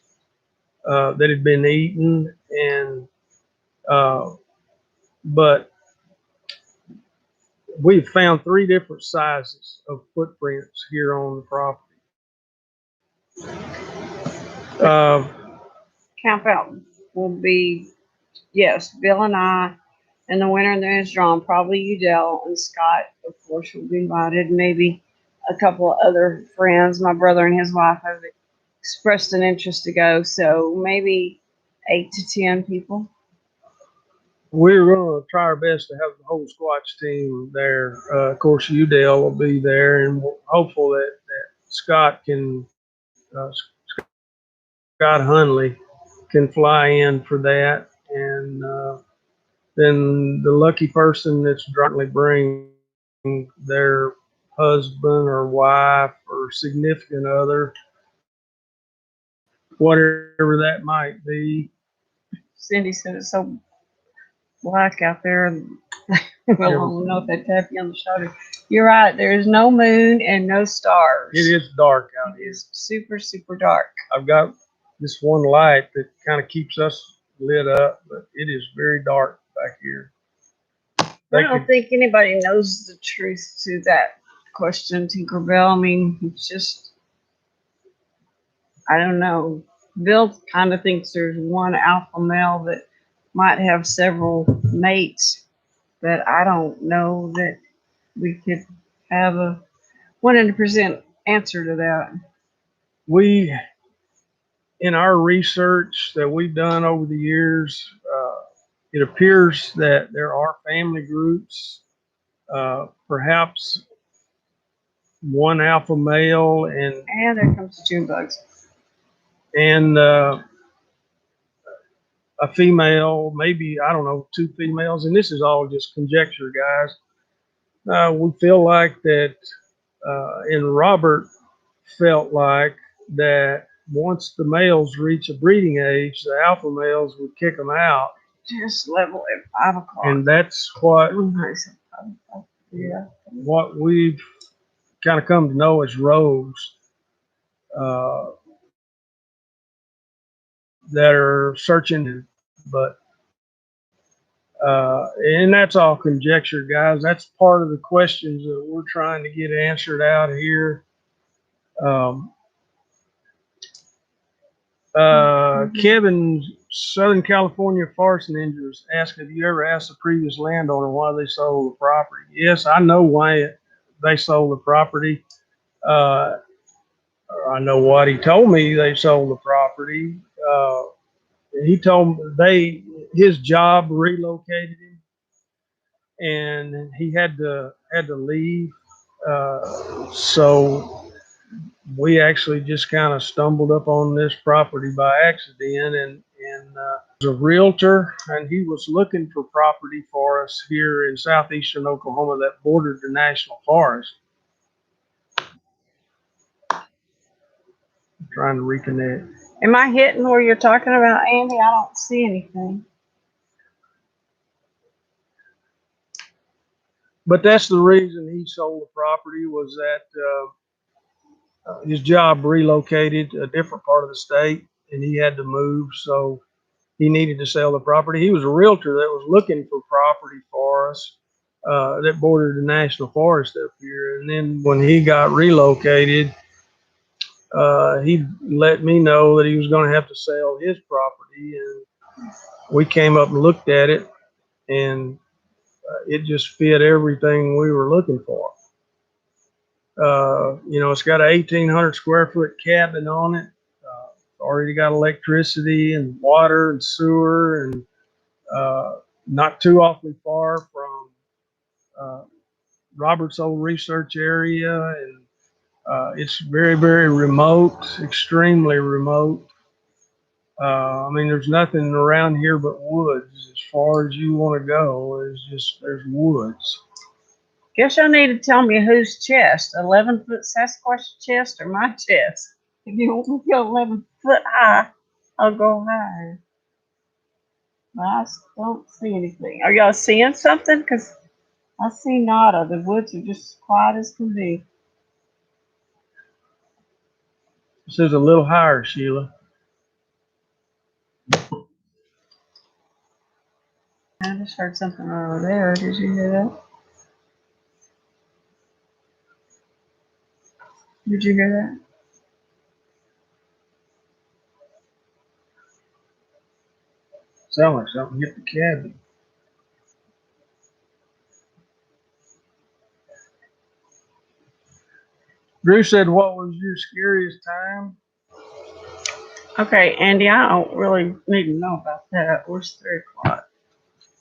that had been eaten, and but we've found 3 different sizes of footprints here on the property. Camp out will be, yes, Bill and I, and the winner in there is drawn. Probably Udell and Scott, of course, will be invited. Maybe a couple of other friends. My brother and his wife have expressed an interest to go, so maybe 8 to 10 people. We're going to try our best to have the whole Squatch team there. Of course, Udell will be there, and we're hopeful that Scott can, Scott Hunley can fly in for that. And then the lucky person that's directly bring their husband or wife or significant other, whatever that might be. Cindy said it's so black out there. I don't know if they tap you on the shoulder. You're right. There is no moon and no stars. It is dark out It here. is super, super dark. I've got this one light that kind of keeps us lit up, but it is very dark back here. I don't think anybody knows the truth to that question, Tinkerbell. I mean, it's just, I don't know. Bill kind of thinks there's one alpha male that might have several mates, but I don't know that we could have a 100% answer to that. We, in our research that we've done over the years, it appears that there are family groups, perhaps one alpha male and there comes the June bugs. And a female, maybe, I don't know, 2 females, and this is all just conjecture, guys. We feel like that, and Robert felt like that once the males reach a breeding age, the alpha males would kick them out. Just level at 5 o'clock. And that's what, yeah, what we've kind of come to know as rogues. That are searching, but and that's all conjecture, guys. That's part of the questions that we're trying to get answered out here. Kevin, Southern California Forest Ninjas asked, have you ever asked the previous landowner why they sold the property? Yes, I know why they sold the property. I know what he told me they sold the property. He told me his job relocated him, and he had to leave. So we actually just kind of stumbled up on this property by accident, and was a realtor, and he was looking for property for us here in southeastern Oklahoma that bordered the national forest. I'm trying to reconnect. Am I hitting where you're talking about, Andy? I don't see anything. But that's the reason he sold the property, was that his job relocated a different part of the state, and he had to move, so he needed to sell the property. He was a realtor that was looking for property for us that bordered the national forest up here. And then when he got relocated, he let me know that he was going to have to sell his property, and we came up and looked at it, and it just fit everything we were looking for. It's got a 1,800 square foot cabin on it. Already got electricity and water and sewer, and not too awfully far from Robert's old research area, and it's very, very remote, extremely remote. I mean, there's nothing around here but woods. As far as you want to go, there's woods. Guess y'all need to tell me whose chest, 11-foot Sasquatch chest or my chest. If you want me to go 11 foot high, I'll go higher. But I don't see anything. Are y'all seeing something? Because I see nada. The woods are just quiet as can be. This is a little higher, Sheila. I just heard something over there. Did you hear that? Did you hear that? Sound like something hit the cabin. Drew said, "What was your scariest time?" Okay, Andy, I don't really need to know about that. Where's 3 o'clock?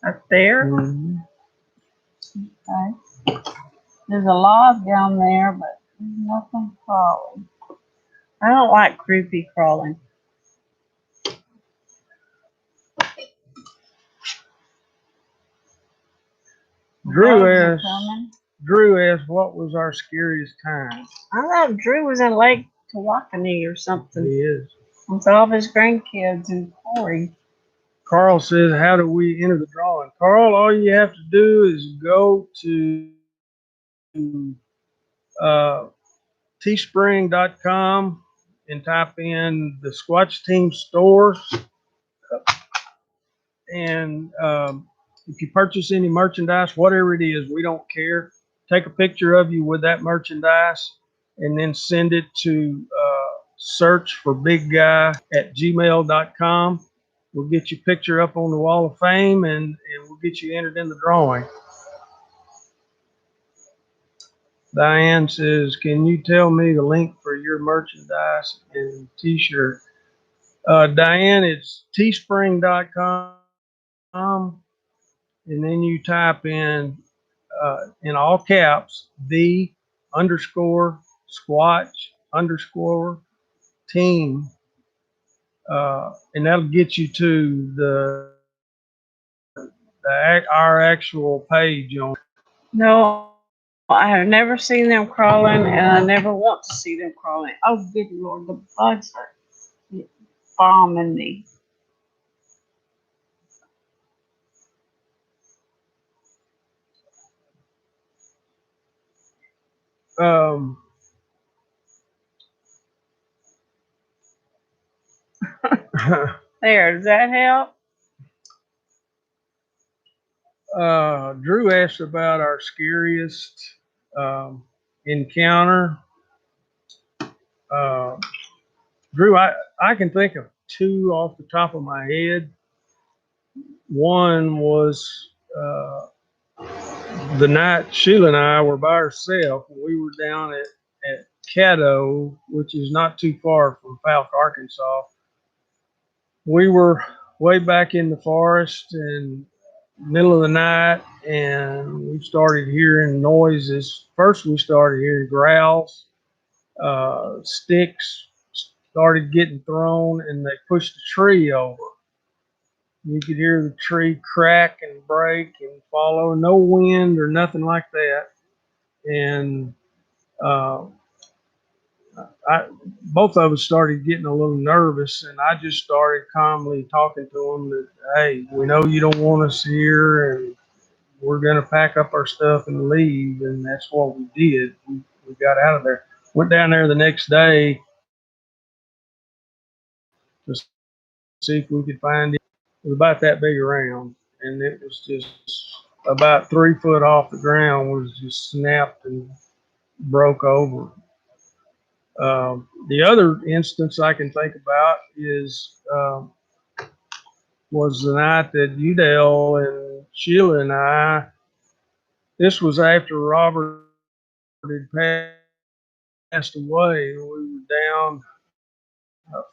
Up there? Mm-hmm. Okay. There's a log down there, but there's nothing crawling. I don't like creepy crawling. Drew asked, "What was our scariest time?" I thought Drew was in Lake Tawakoni or something. He is. With all of his grandkids and Corey. Carl says, "How do we enter the drawing?" Carl, all you have to do is go to teespring.com and type in the Squatch Team store. And if you purchase any merchandise, whatever it is, we don't care. Take a picture of you with that merchandise and then send it to search for Big Guy at gmail.com. We'll get your picture up on the Wall of Fame, and we'll get you entered in the drawing. Diane says, "Can you tell me the link for your merchandise and t-shirt?" Diane, it's teespring.com, and then you type in all caps, the _ Squatch _ team, and that'll get you to our actual page on. No, I have never seen them crawling, and I never want to see them crawling. Oh, good Lord, the bugs are bombing me. There, does that help? Drew asked about our scariest encounter. Drew, I can think of 2 off the top of my head. One was the night Sheila and I were by ourselves. We were down at Caddo, which is not too far from Falk, Arkansas. We were way back in the forest in middle of the night, and we started hearing noises. First, we started hearing growls. Sticks started getting thrown, and they pushed a tree over. You could hear the tree crack and break and follow. No wind or nothing like that. And both of us started getting a little nervous, and I just started calmly talking to them that, hey, we know you don't want us here, and we're going to pack up our stuff and leave. And that's what we did. We got out of there. Went down there the next day to see if we could find it. It was about that big around, and it was just about 3 foot off the ground, was just snapped and broke over. The other instance I can think about is was the night that Udell and Sheila and I. This was after Robert had passed away. We were down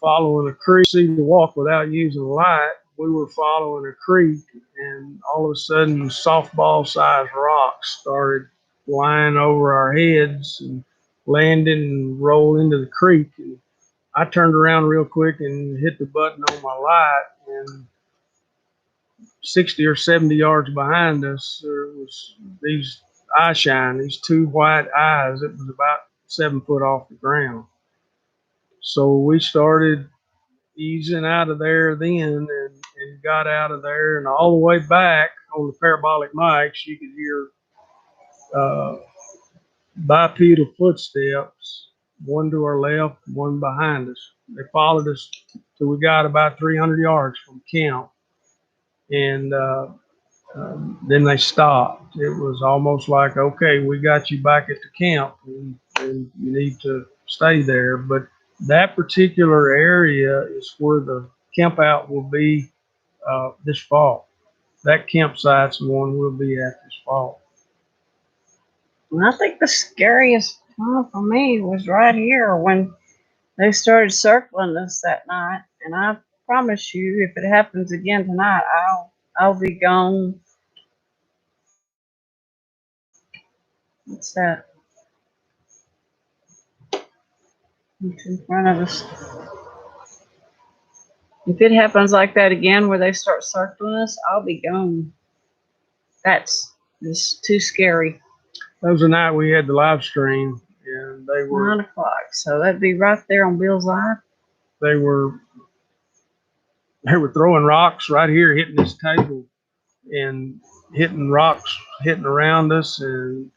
following a creek. See to walk without using light. We were following a creek, and all of a sudden, softball-sized rocks started flying over our heads and landing and roll into the creek. And I turned around real quick and hit the button on my light, and 60 or 70 yards behind us, there was these eye shine, these two white eyes. It was about 7 foot off the ground. So we started easing out of there then and got out of there. And all the way back on the parabolic mics, you could hear bipedal footsteps, one to our left, one behind us. They followed us till we got about 300 yards from camp. And then they stopped. It was almost like, okay, we got you back at the camp, and you need to stay there. But that particular area is where the camp out will be this fall. That campsite's the one we'll be at this fall. And I think the scariest time for me was right here when they started circling us that night. And I promise you, if it happens again tonight, I'll be gone. What's that? It's in front of us. If it happens like that again where they start circling us, I'll be gone. That's just too scary. That was the night we had the live stream, and they were 9 o'clock. So that'd be right there on Bill's Live. they were throwing rocks right here, hitting this table, and hitting rocks, hitting around us, and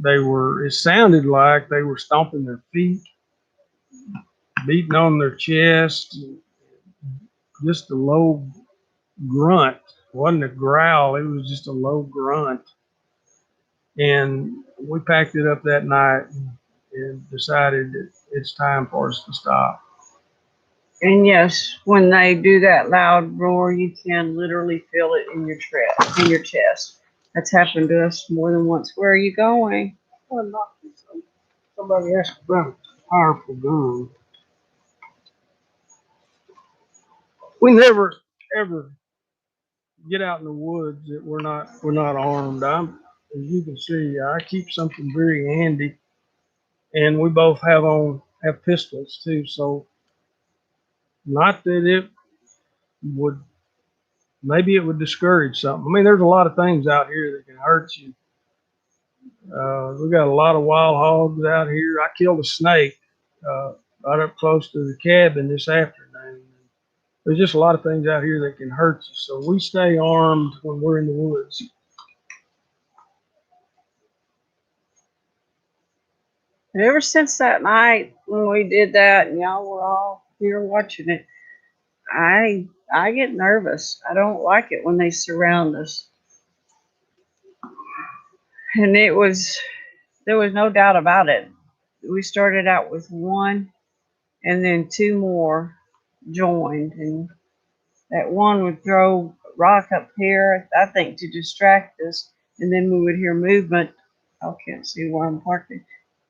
it sounded like they were stomping their feet, beating on their chest, just a low grunt. It wasn't a growl, it was just a low grunt. And we packed it up that night and decided that it's time for us to stop. And yes, when they do that loud roar, you can literally feel it in your chest. That's happened to us more than once. Where are you going? Somebody asked about a powerful gun. We never ever get out in the woods that we're not armed. As you can see, I keep something very handy, and we both have pistols too. So not that it would maybe it would discourage something. I mean, there's a lot of things out here that can hurt you. We got a lot of wild hogs out here. I killed a snake right up close to the cabin this afternoon. There's just a lot of things out here that can hurt you. So we stay armed when we're in the woods. And ever since that night when we did that and y'all were all here watching it, I get nervous. I don't like it when they surround us. And there was no doubt about it. We started out with one, and then two more joined, and that one would throw rock up here, I think, to distract us, and then we would hear movement. I can't see where I'm parking,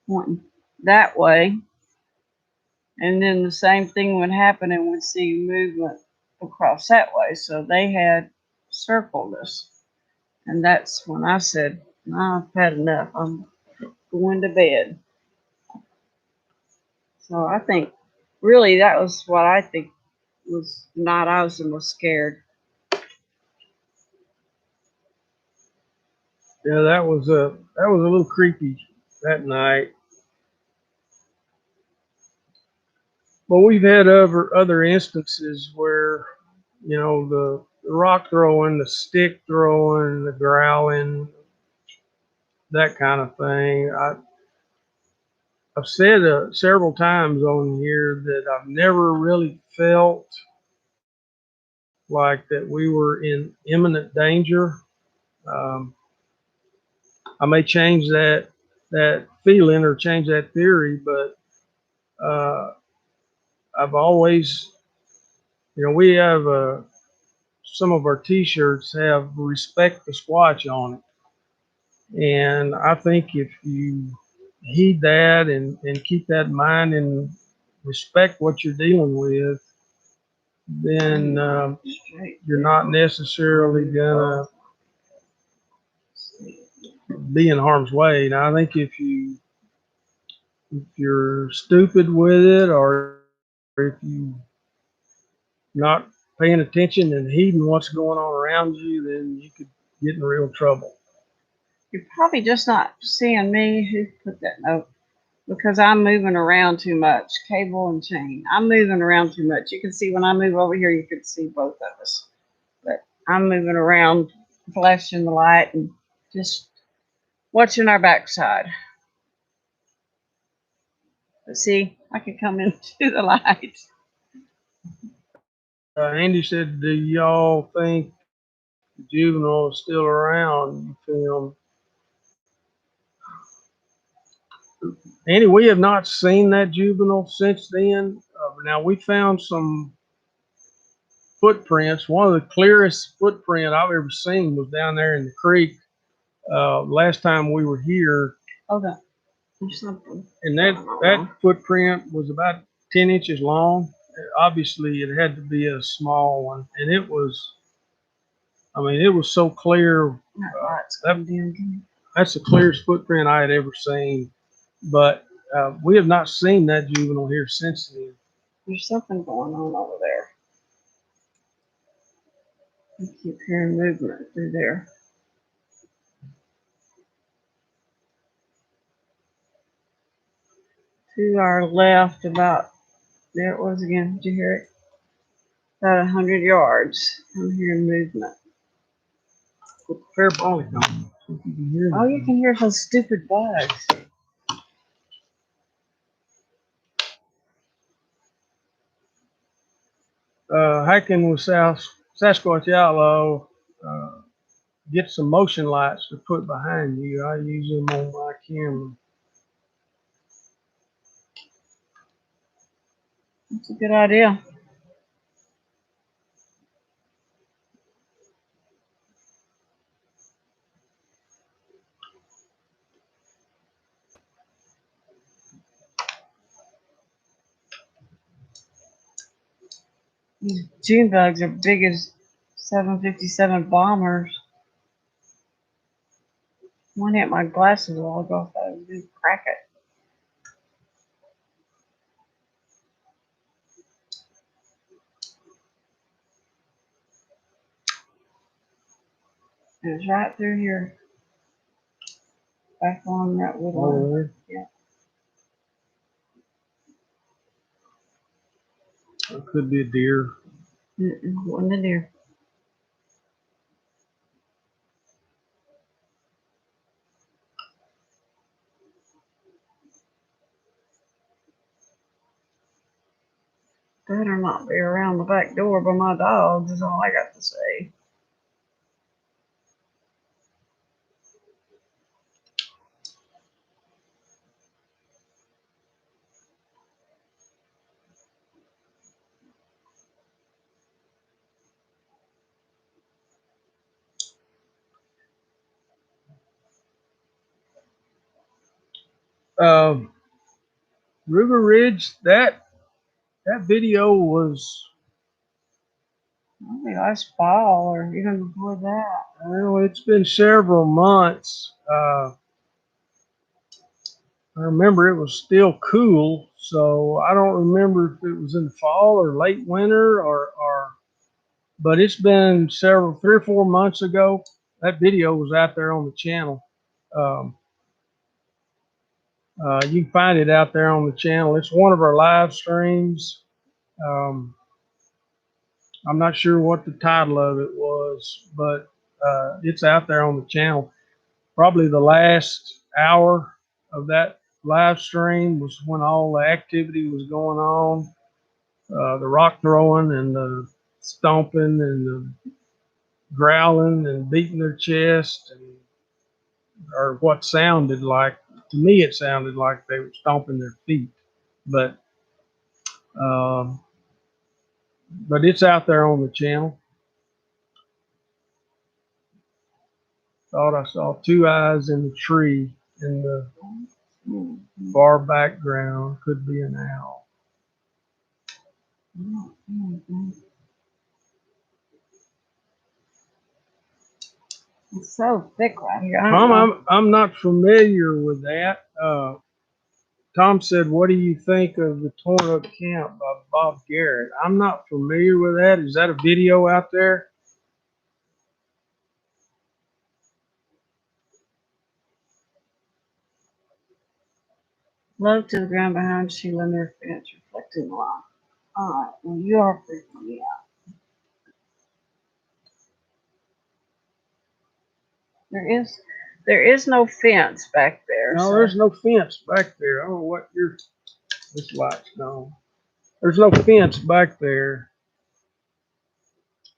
pointing that way, and then the same thing would happen, and we'd see movement across that way. So they had circled us, and that's when I said, "I've had enough. I'm going to bed." So I think, really, that was what I think was the night I was the most scared. Yeah, that was a little creepy that night. But we've had other instances where, the rock throwing, the stick throwing, the growling, that kind of thing. I've said several times on here that I've never really felt like that we were in imminent danger. Um, I may change that feeling or change that theory, but I've always, we have some of our T-shirts have "Respect the Squatch" on it, and I think if you heed that and keep that in mind and respect what you're dealing with, then you're not necessarily gonna be in harm's way. Now, I think if you're stupid with it, or if you not paying attention and heeding what's going on around you, then you could get in real trouble. You're probably just not seeing me. Who put that note? Because I'm moving around too much. Cable and chain. I'm moving around too much. You can see when I move over here, you can see both of us. But I'm moving around, flashing the light and just watching our backside. But see, I can come into the light. Andy said, "Do y'all think the juvenile is still around?" You Andy, we have not seen that juvenile since then. Now we found some footprints. One of the clearest footprint I've ever seen was down there in the creek. Last time we were here, Hold on. There's something. and that footprint was about 10 inches long. Obviously, it had to be a small one, and it was. I mean, it was so clear. That's the clearest footprint I had ever seen. But we have not seen that juvenile here since then. There's something going on over there. I keep hearing movement through there. To our left, about there it was again. Did you hear it? About 100 yards. I'm hearing movement. Put the fair bonnet on. Oh, you can hear those stupid bugs. Hiking with Sasquatch Outlaw, get some motion lights to put behind you. I use them on my camera. That's a good idea. These June bugs are big as 757 bombers. One hit my glasses a while ago. I thought it was going to crack it. It was right through here. Back on that wood line. Yeah. It could be a deer. Wasn't a deer. Better not be around the back door by my dogs is all I got to say. River Ridge, that video was, Maybe last fall or even before that. well, it's been several months. I remember it was still cool, so I don't remember if it was in the fall or late winter but it's been 3 or 4 months ago. That video was out there on the channel. Um, you can find it out there on the channel. It's one of our live streams. Um, I'm not sure what the title of it was, but it's out there on the channel. Probably the last hour of that live stream was when all the activity was going on, the rock throwing and the stomping and the growling and beating their chest, or what sounded like, to me it sounded like they were stomping their feet. But But it's out there on the channel. Thought I saw two eyes in the tree in the far background. Could be an owl. It's so thick right here. I don't know. I'm not familiar with that. Tom said, "What do you think of the Torn Up Camp by Bob Garrett?" I'm not familiar with that. Is that a video out there? Low to the ground behind Sheila near fence, reflecting the light. Alright, well you are freaking me out. There is no fence back there. No, so. there's no fence back there. I don't know what this light's gone. There's no fence back there.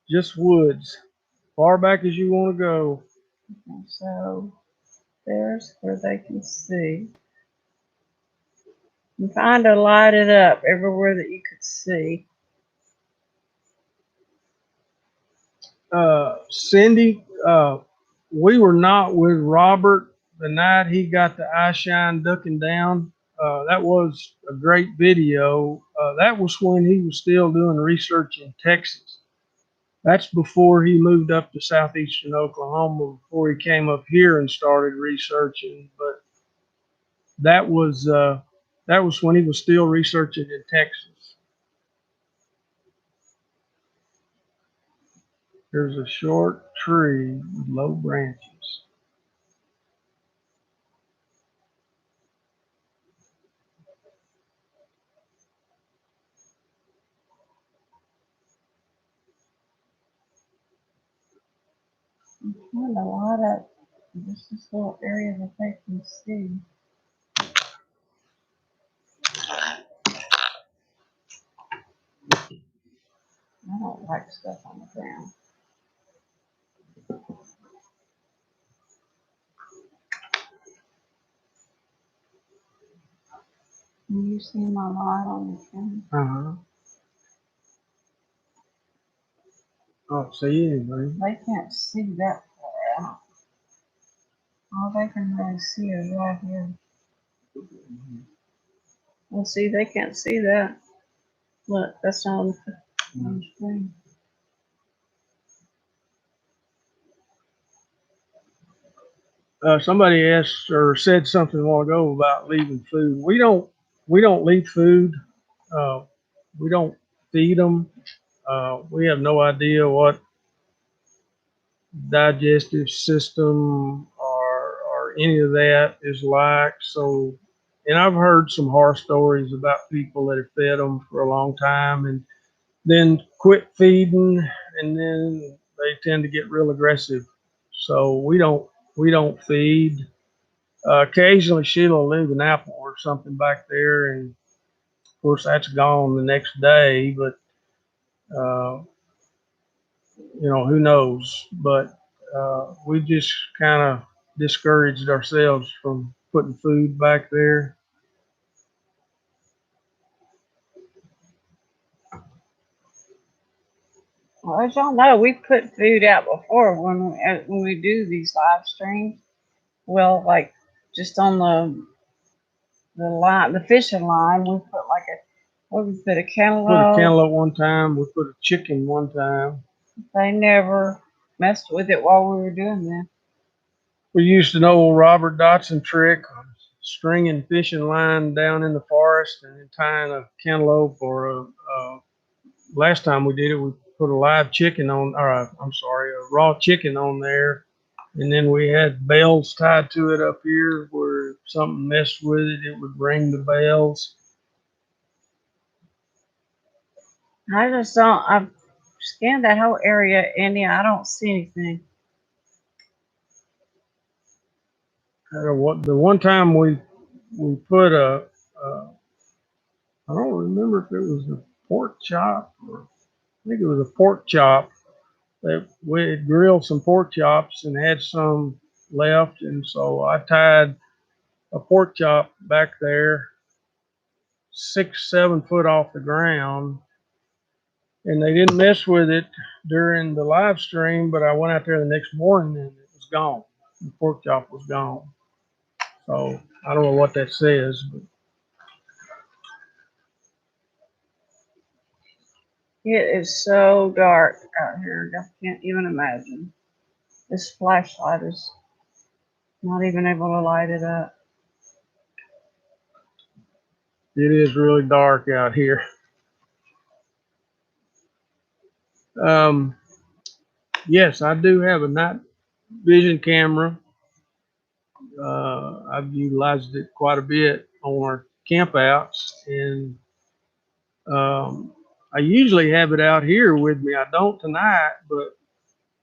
Just woods. Far back as you want to go. Okay, so there's where they can see. And kind to light it up everywhere that you could see. Cindy, we were not with Robert the night he got the eye shine ducking down. That was a great video. That was when he was still doing research in Texas. That's before he moved up to southeastern Oklahoma, before he came up here and started researching. But that was when he was still researching in Texas. There's a short tree with low branches. I'm trying to light up just this little area that they can see. I don't like stuff on the ground. Can you see my light on the camera? I don't see anything. They can't see that far out. All they can really see is right here. Well, see, they can't see that. Look, that's on the screen. Somebody asked or said something a while ago about leaving food. We don't leave food. We don't feed them. We have no idea what digestive system or any of that is like. So, and I've heard some horror stories about people that have fed them for a long time and then quit feeding, and then they tend to get real aggressive. So we don't feed. Occasionally Sheila will leave an apple or something back there, and of course that's gone the next day. But who knows? But we just kind of discouraged ourselves from putting food back there. Well, as y'all know, we put food out before when we do these live streams. Well, like just on the line, the fishing line, we put like we put a cantaloupe. Put a cantaloupe one time. We put a chicken one time. They never messed with it while we were doing that. We used an old Robert Dotson trick, stringing fishing line down in the forest and then tying a cantaloupe or last time we did it, we put a live chicken on, or a raw chicken on there. And then we had bells tied to it up here where if something messed with it, it would ring the bells. I just don't, I've scanned that whole area, Andy. I don't see anything. The one time we put I don't remember if it was a pork chop or I think it was a pork chop that we had grilled some pork chops and had some left. And so I tied a pork chop back there 6, 7 foot off the ground. And they didn't mess with it during the live stream, but I went out there the next morning and it was gone. The pork chop was gone. So I don't know what that says, but It is so dark out here. I can't even imagine. This flashlight is not even able to light it up. it is really dark out here. Yes, I do have a night vision camera. I've utilized it quite a bit on our campouts, and I usually have it out here with me. I don't tonight, but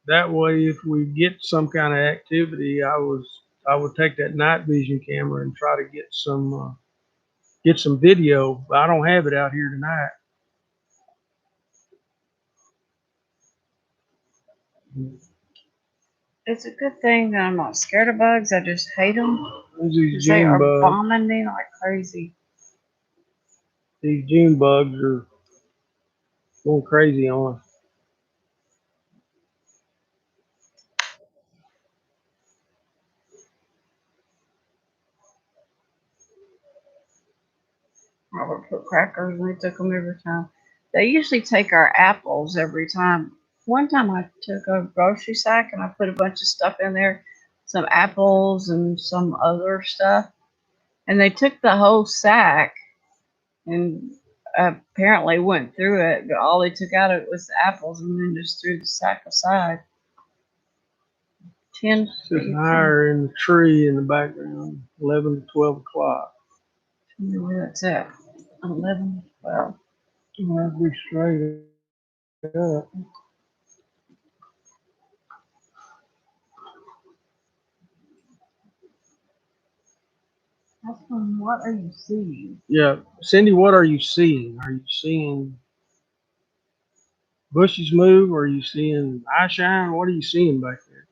that way, if we get some kind of activity, I would take that night vision camera and try to get some video. But I don't have it out here tonight. It's a good thing that I'm not scared of bugs. I just hate them. These They June are bugs. bombing me like crazy. These June bugs are going crazy on us. I would put crackers and they took them every time. They usually take our apples every time. One time I took a grocery sack and I put a bunch of stuff in there, some apples and some other stuff, and they took the whole sack and apparently went through it, but all they took out of it was the apples and then just threw the sack aside. 10 Sitting higher in the tree in the background, 11 to 12 o'clock. Maybe that's it. 11, 12. I'll be straight up. That's from what are you seeing? Yeah, Cindy, what are you seeing? Are you seeing bushes move? Or are you seeing eye shine? What are you seeing back there?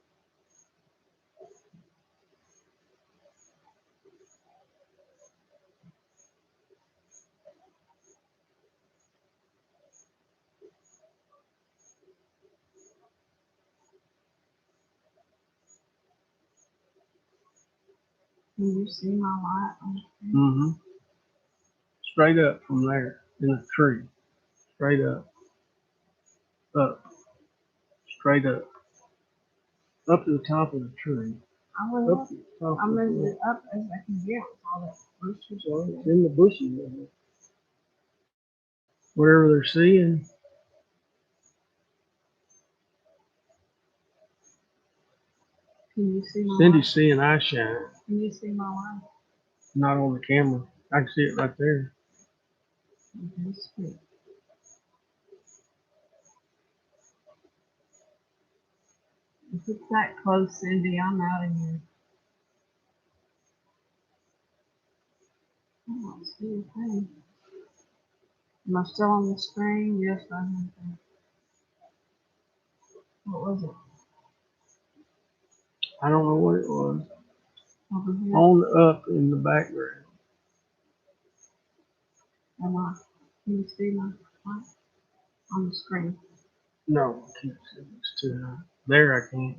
Can you see my light on the screen? Mm-hmm. Straight up from there in the tree. Straight up. Up. Straight up. Up to the top of the tree. I was Up up. to the top I'm of as the up as I can get with all that bushes. Well, it's in the bushes. Whatever they're seeing. Can you see my Cindy's light? seeing eye shine. Can you see my light? Not on the camera. I can see it right there. Okay, sweet. If it's that close, Cindy, I'm out of here. I don't see a thing. Am I still on the screen? Yes, I am. What was it? I don't know what it was. Over here? On the up in the background. Am I? Can you see my light on the screen? No, I can't see it. It's too high. There I can.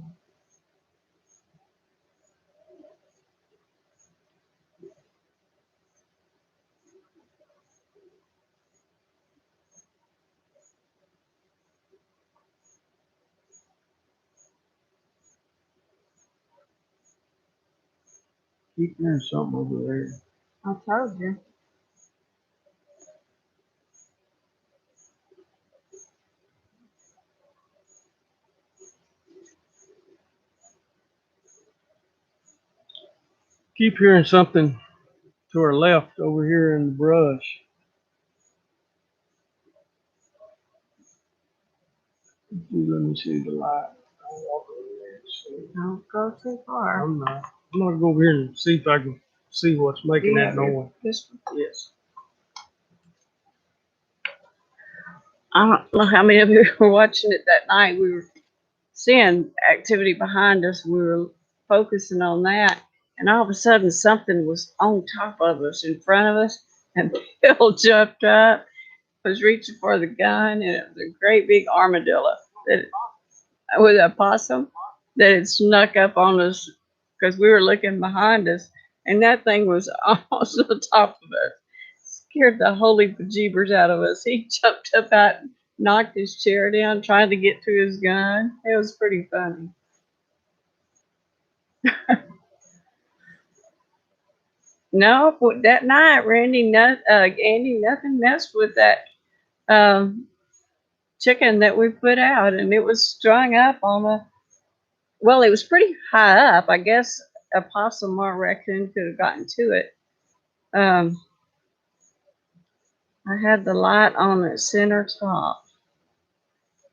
Keep hearing something over there. I told you. Keep hearing something to our left over here in the brush. Let me see the light. I'll walk over there and see. Don't go too far. I'm not. I'm gonna go over here and see if I can see what's making that noise. This one. Yes. I don't know how many of you were watching it that night. We were seeing activity behind us. We were focusing on that. And all of a sudden, something was on top of us, in front of us. And Bill jumped up, was reaching for the gun, and it was a great big armadillo that with a possum that had snuck up on us because we were looking behind us, and that thing was almost on top of us. Scared the holy bejeebers out of us. He jumped up out, and knocked his chair down, trying to get to his gun. It was pretty funny. No, that night, Andy, nothing messed with that um, chicken that we put out, and it was strung up on the. Well, it was pretty high up. I guess a possum or a raccoon could have gotten to it. Um, I had the light on the center top.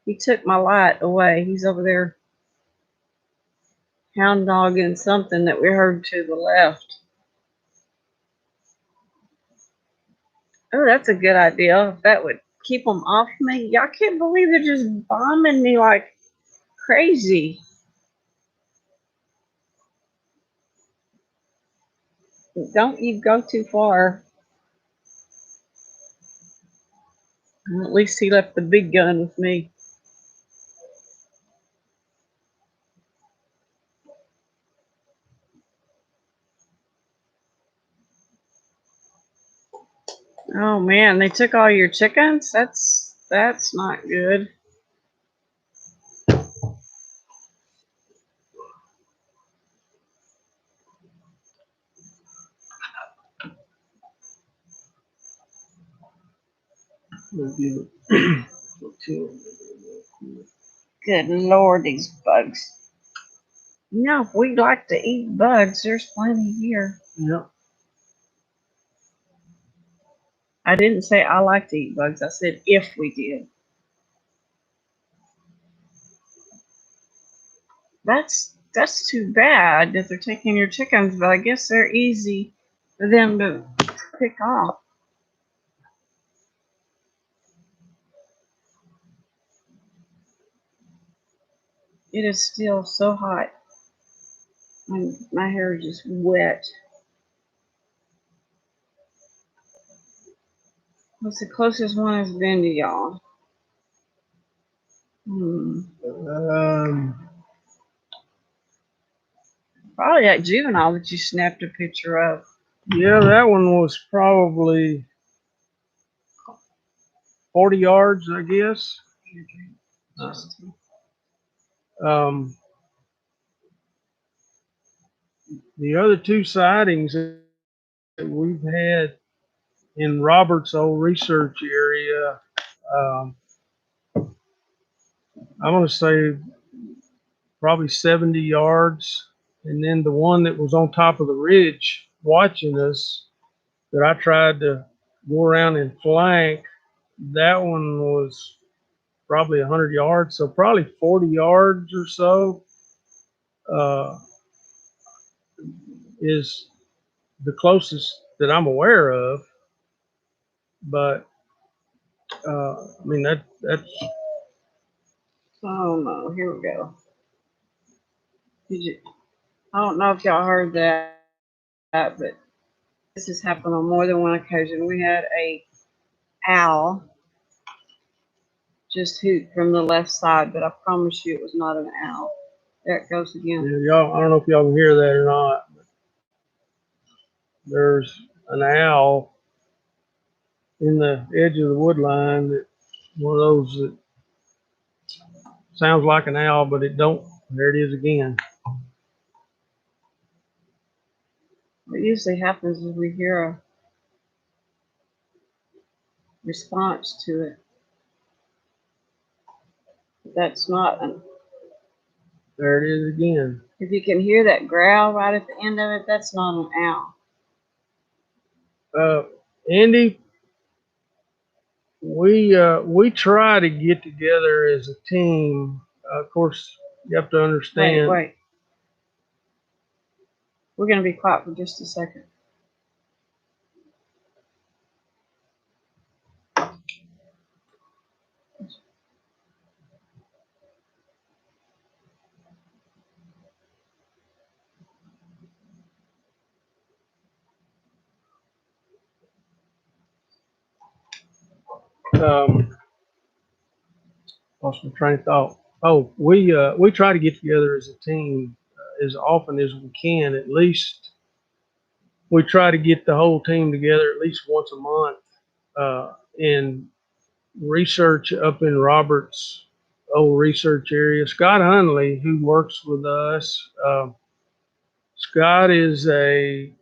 He took my light away. He's over there hound dogging something that we heard to the left. Oh, that's a good idea. That would keep them off me. Y'all can't believe they're just bombing me like crazy. Don't you go too far. At least he left the big gun with me. Oh man, they took all your chickens? That's not good. Good Lord, these bugs. No, if we like to eat bugs, there's plenty here. Yep. I didn't say I like to eat bugs. I said if we did. That's too bad that they're taking your chickens, but I guess they're easy for them to pick off. It is still so hot. My hair is just wet. What's the closest one has been to y'all? Probably that juvenile that you snapped a picture of. Yeah, that one was probably 40 yards, I guess. Um, the other two sightings that we've had in Robert's old research area, um, I'm going to say probably 70 yards. And then the one that was on top of the ridge watching us that I tried to go around and flank, that one was probably 100 yards. So probably 40 yards or so uh, is the closest that I'm aware of. But I mean, that's Oh no, here we go. I don't know if y'all heard that, but this has happened on more than one occasion. We had a owl just hoot from the left side, but I promise you it was not an owl. There it goes again. yeah, y'all. I don't know if y'all can hear that or not. But there's an owl in the edge of the wood line that one of those that sounds like an owl, but it don't. There it is again. What usually happens is we hear a response to it. That's not an. There it is again. If you can hear that growl right at the end of it, that's not an owl. Andy, we try to get together as a team. Of course, you have to understand. Wait. We're going to be quiet for just a second. Lost my train of thought. Oh, we try to get together as a team as often as we can. At least we try to get the whole team together at least once a month and research up in Robert's old research area. Scott Hunley, who works with us, Scott is a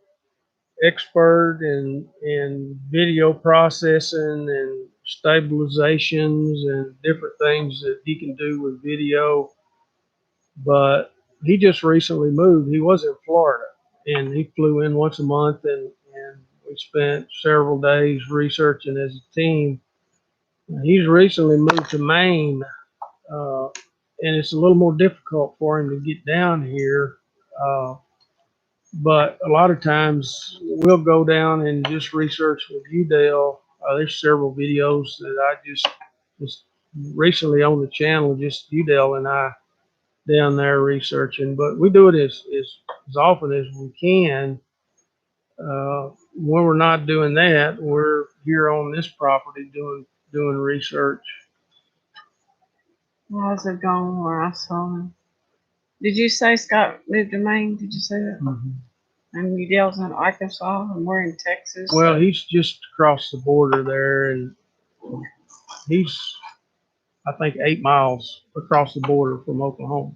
expert in video processing and stabilizations and different things that he can do with video. But he just recently moved. He was in Florida and he flew in once a month and we spent several days researching as a team. He's recently moved to Maine, and it's a little more difficult for him to get down here. But a lot of times we'll go down and just research with Udale. There's several videos that I just recently on the channel, just Udale and I down there researching. But we do it as often as we can. When we're not doing that, we're here on this property doing research. How's it going where I saw him? Did you say Scott moved to Maine? Did you say that? Mm-hmm. And Udale's in Arkansas and we're in Texas. Well, he's just across the border there, and he's, I think, 8 miles across the border from Oklahoma.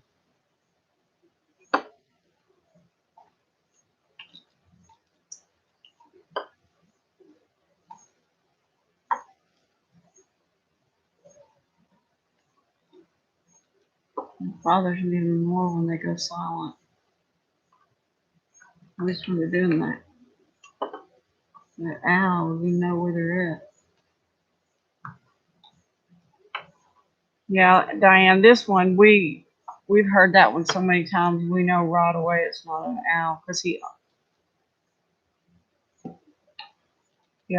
It bothers me even more when they go silent. At least when they're doing that. The owl, we know where they're at. Yeah, Diane, this one we've heard that one so many times. We know right away it's not an owl because he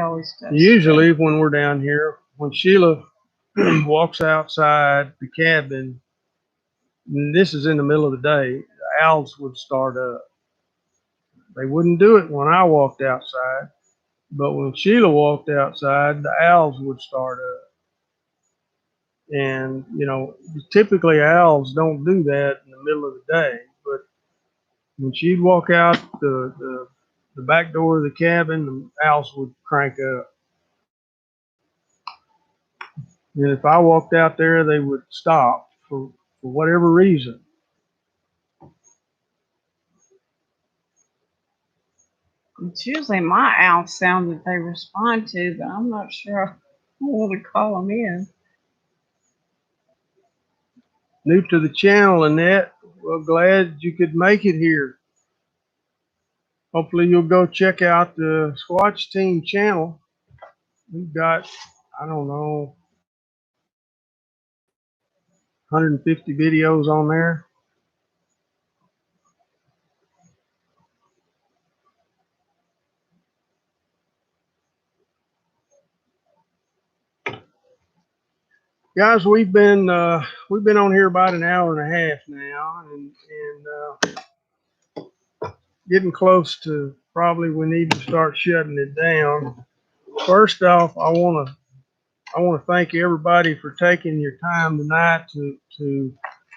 always does. Usually, when we're down here, when Sheila walks outside the cabin, and this is in the middle of the day, the owls would start up. They wouldn't do it when I walked outside, but when Sheila walked outside, the owls would start up. And, typically owls don't do that in the middle of the day, but when she'd walk out the back door of the cabin, the owls would crank up. And if I walked out there, they would stop for whatever reason. It's usually my owl sound that they respond to, but I'm not sure I want to call them in. New to the channel, Annette. Well, glad you could make it here. Hopefully you'll go check out the Squatch Team channel. We've got, I don't know, 150 videos on there. Guys, we've been on here about an hour and a half now, and getting close to probably we need to start shutting it down. First off, I want to thank everybody for taking your time tonight to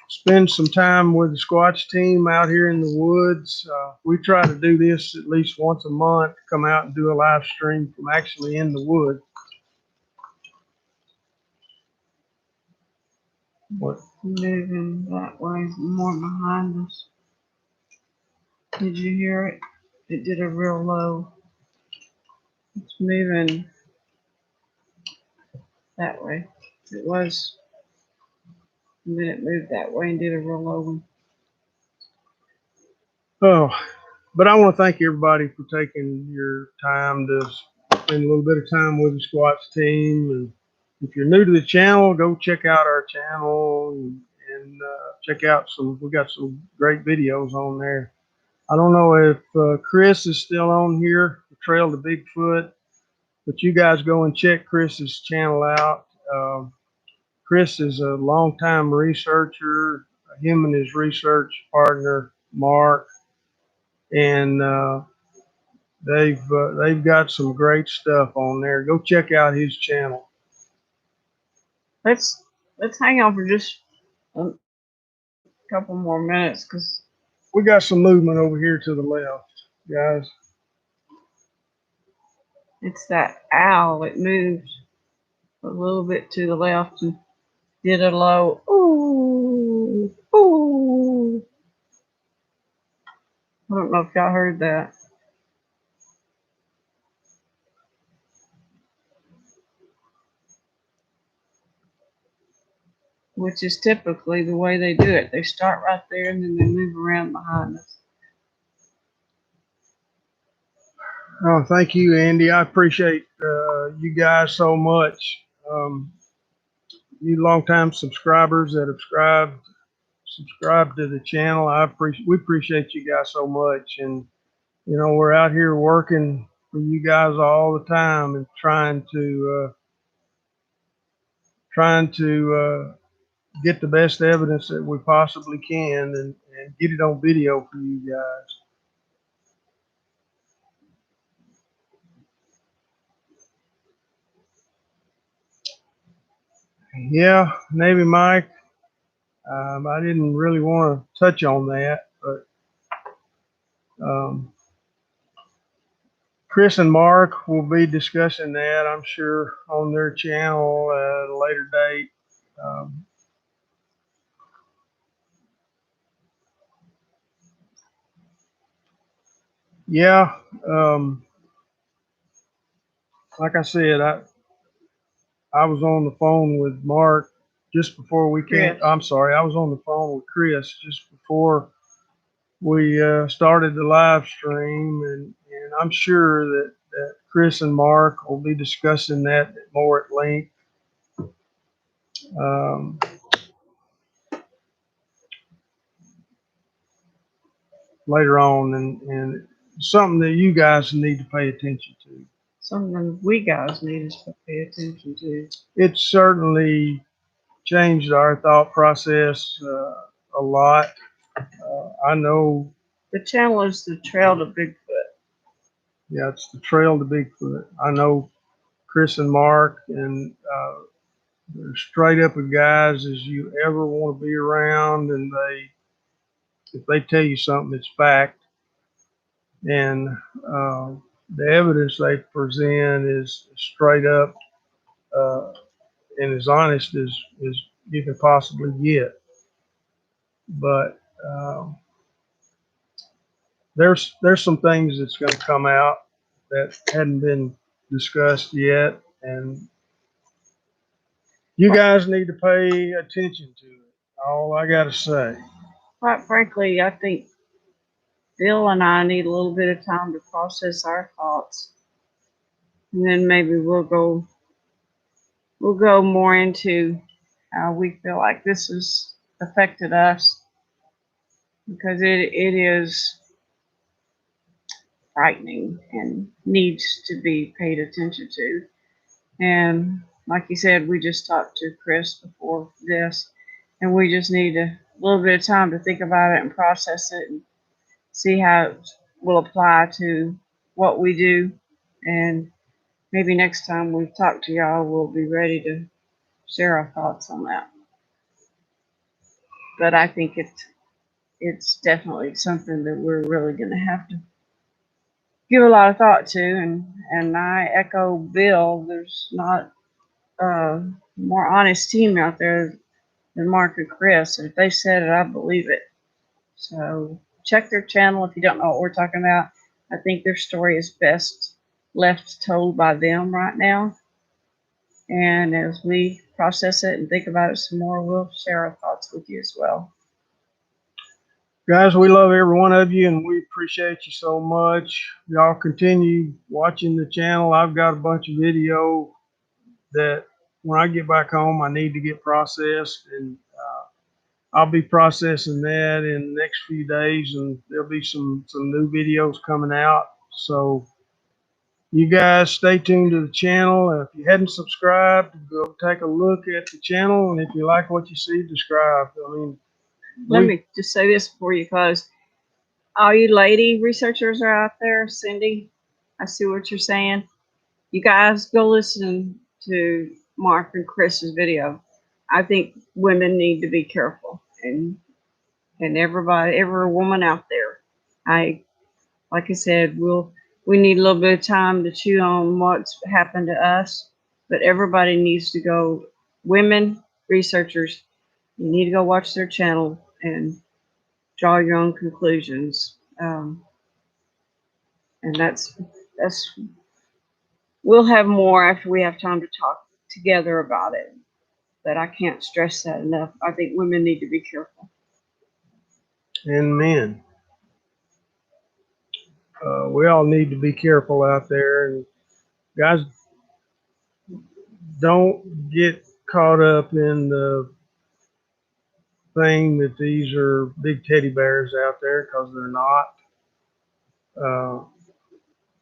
spend some time with the Squatch Team out here in the woods. We try to do this at least once a month, come out and do a live stream from actually in the woods. What? Moving that way, more behind us. Did you hear it? It did a real low. It's moving that way. It was. And then it moved that way and did a real low one. Oh, but I want to thank everybody for taking your time to spend a little bit of time with the Squatch Team. And if you're new to the channel, go check out our channel and check out we got some great videos on there. I don't know if Chris is still on here, the Trail to Bigfoot, but you guys go and check Chris's channel out. Chris is a longtime researcher, him and his research partner, Mark, and they've got some great stuff on there. Go check out his channel. let's hang on for just a couple more minutes because We got some movement over here to the left, guys. it's that owl. It moved a little bit to the left and did a low ooh ooh. I don't know if y'all heard that. Which is typically the way they do it. They start right there and then they move around behind us. Oh, thank you, Andy. I appreciate you guys so much. You longtime subscribers that have subscribed to the channel. We appreciate you guys so much, and you know we're out here working for you guys all the time and trying to get the best evidence that we possibly can and get it on video for you guys. Yeah, Navy Mike. I didn't really want to touch on that, but Chris and Mark will be discussing that, I'm sure, on their channel at a later date. Yeah, like I said, I was on the phone with Mark just before we came. Chris. I'm sorry, I was on the phone with Chris just before we started the live stream, and I'm sure that Chris and Mark will be discussing that more at length. Later on, and something that you guys need to pay attention to. Something we guys need to pay attention to. It certainly changed our thought process a lot. I know. The channel is the Trail to Bigfoot. Yeah, it's the Trail to Bigfoot. I know Chris and Mark, and they're straight up as guys as you ever want to be around, and if they tell you something, it's fact. And the evidence they present is straight up and as honest as you can possibly get. But there's some things that's going to come out that hadn't been discussed yet, and you guys need to pay attention to it. All I got to say. Quite frankly, I think Bill and I need a little bit of time to process our thoughts, and then maybe we'll go more into how we feel like this has affected us, because it is frightening and needs to be paid attention to. And like you said, we just talked to Chris before this, and we just need a little bit of time to think about it and process it and see how it will apply to what we do. And maybe next time we talk to y'all, we'll be ready to share our thoughts on that. But I think it's definitely something that we're really going to have to give a lot of thought to. And I echo Bill. There's not a more honest team out there than Mark and Chris. And if they said it, I believe it. So check their channel if you don't know what we're talking about. I think their story is best left told by them right now. And as we process it and think about it some more, we'll share our thoughts with you as well. Guys, we love every one of you, and we appreciate you so much. Y'all continue watching the channel. I've got a bunch of video that when I get back home, I need to get processed, and I'll be processing that in the next few days, and there'll be some new videos coming out. So you guys stay tuned to the channel. If you hadn't subscribed, go take a look at the channel, and if you like what you see, subscribe. I mean, Let me just say this before you close. All you lady researchers are out there, Cindy, I see what you're saying. You guys go listen to Mark and Chris's video. I think women need to be careful, and everybody, every woman out there. I Like I said, we need a little bit of time to chew on what's happened to us, but everybody needs to go. Women researchers, you need to go watch their channel and draw your own conclusions. And that's we'll have more after we have time to talk together about it. But I can't stress that enough. I think women need to be careful. And men, we all need to be careful out there. And guys, don't get caught up in the thing that these are big teddy bears out there, because they're not. Uh,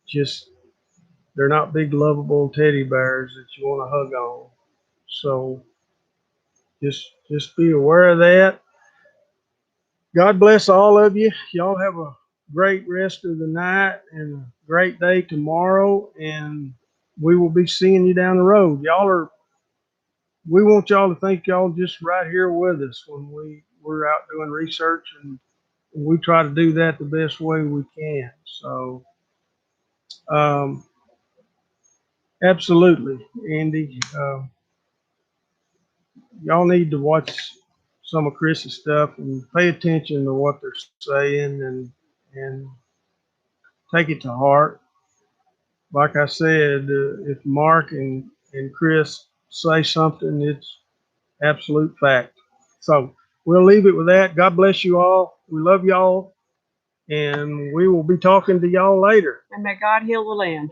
just they're not big lovable teddy bears that you want to hug on. So just be aware of that. God bless all of you. Y'all have a great rest of the night and a great day tomorrow. And we will be seeing you down the road. We want y'all to think y'all just right here with us when we're out doing research, and we try to do that the best way we can. So, um, absolutely, Andy. Y'all need to watch some of Chris's stuff and pay attention to what they're saying, and take it to heart. Like I said, if Mark and Chris say something, it's absolute fact. So we'll leave it with that. God bless you all. We love y'all, and we will be talking to y'all later. And may God heal the land.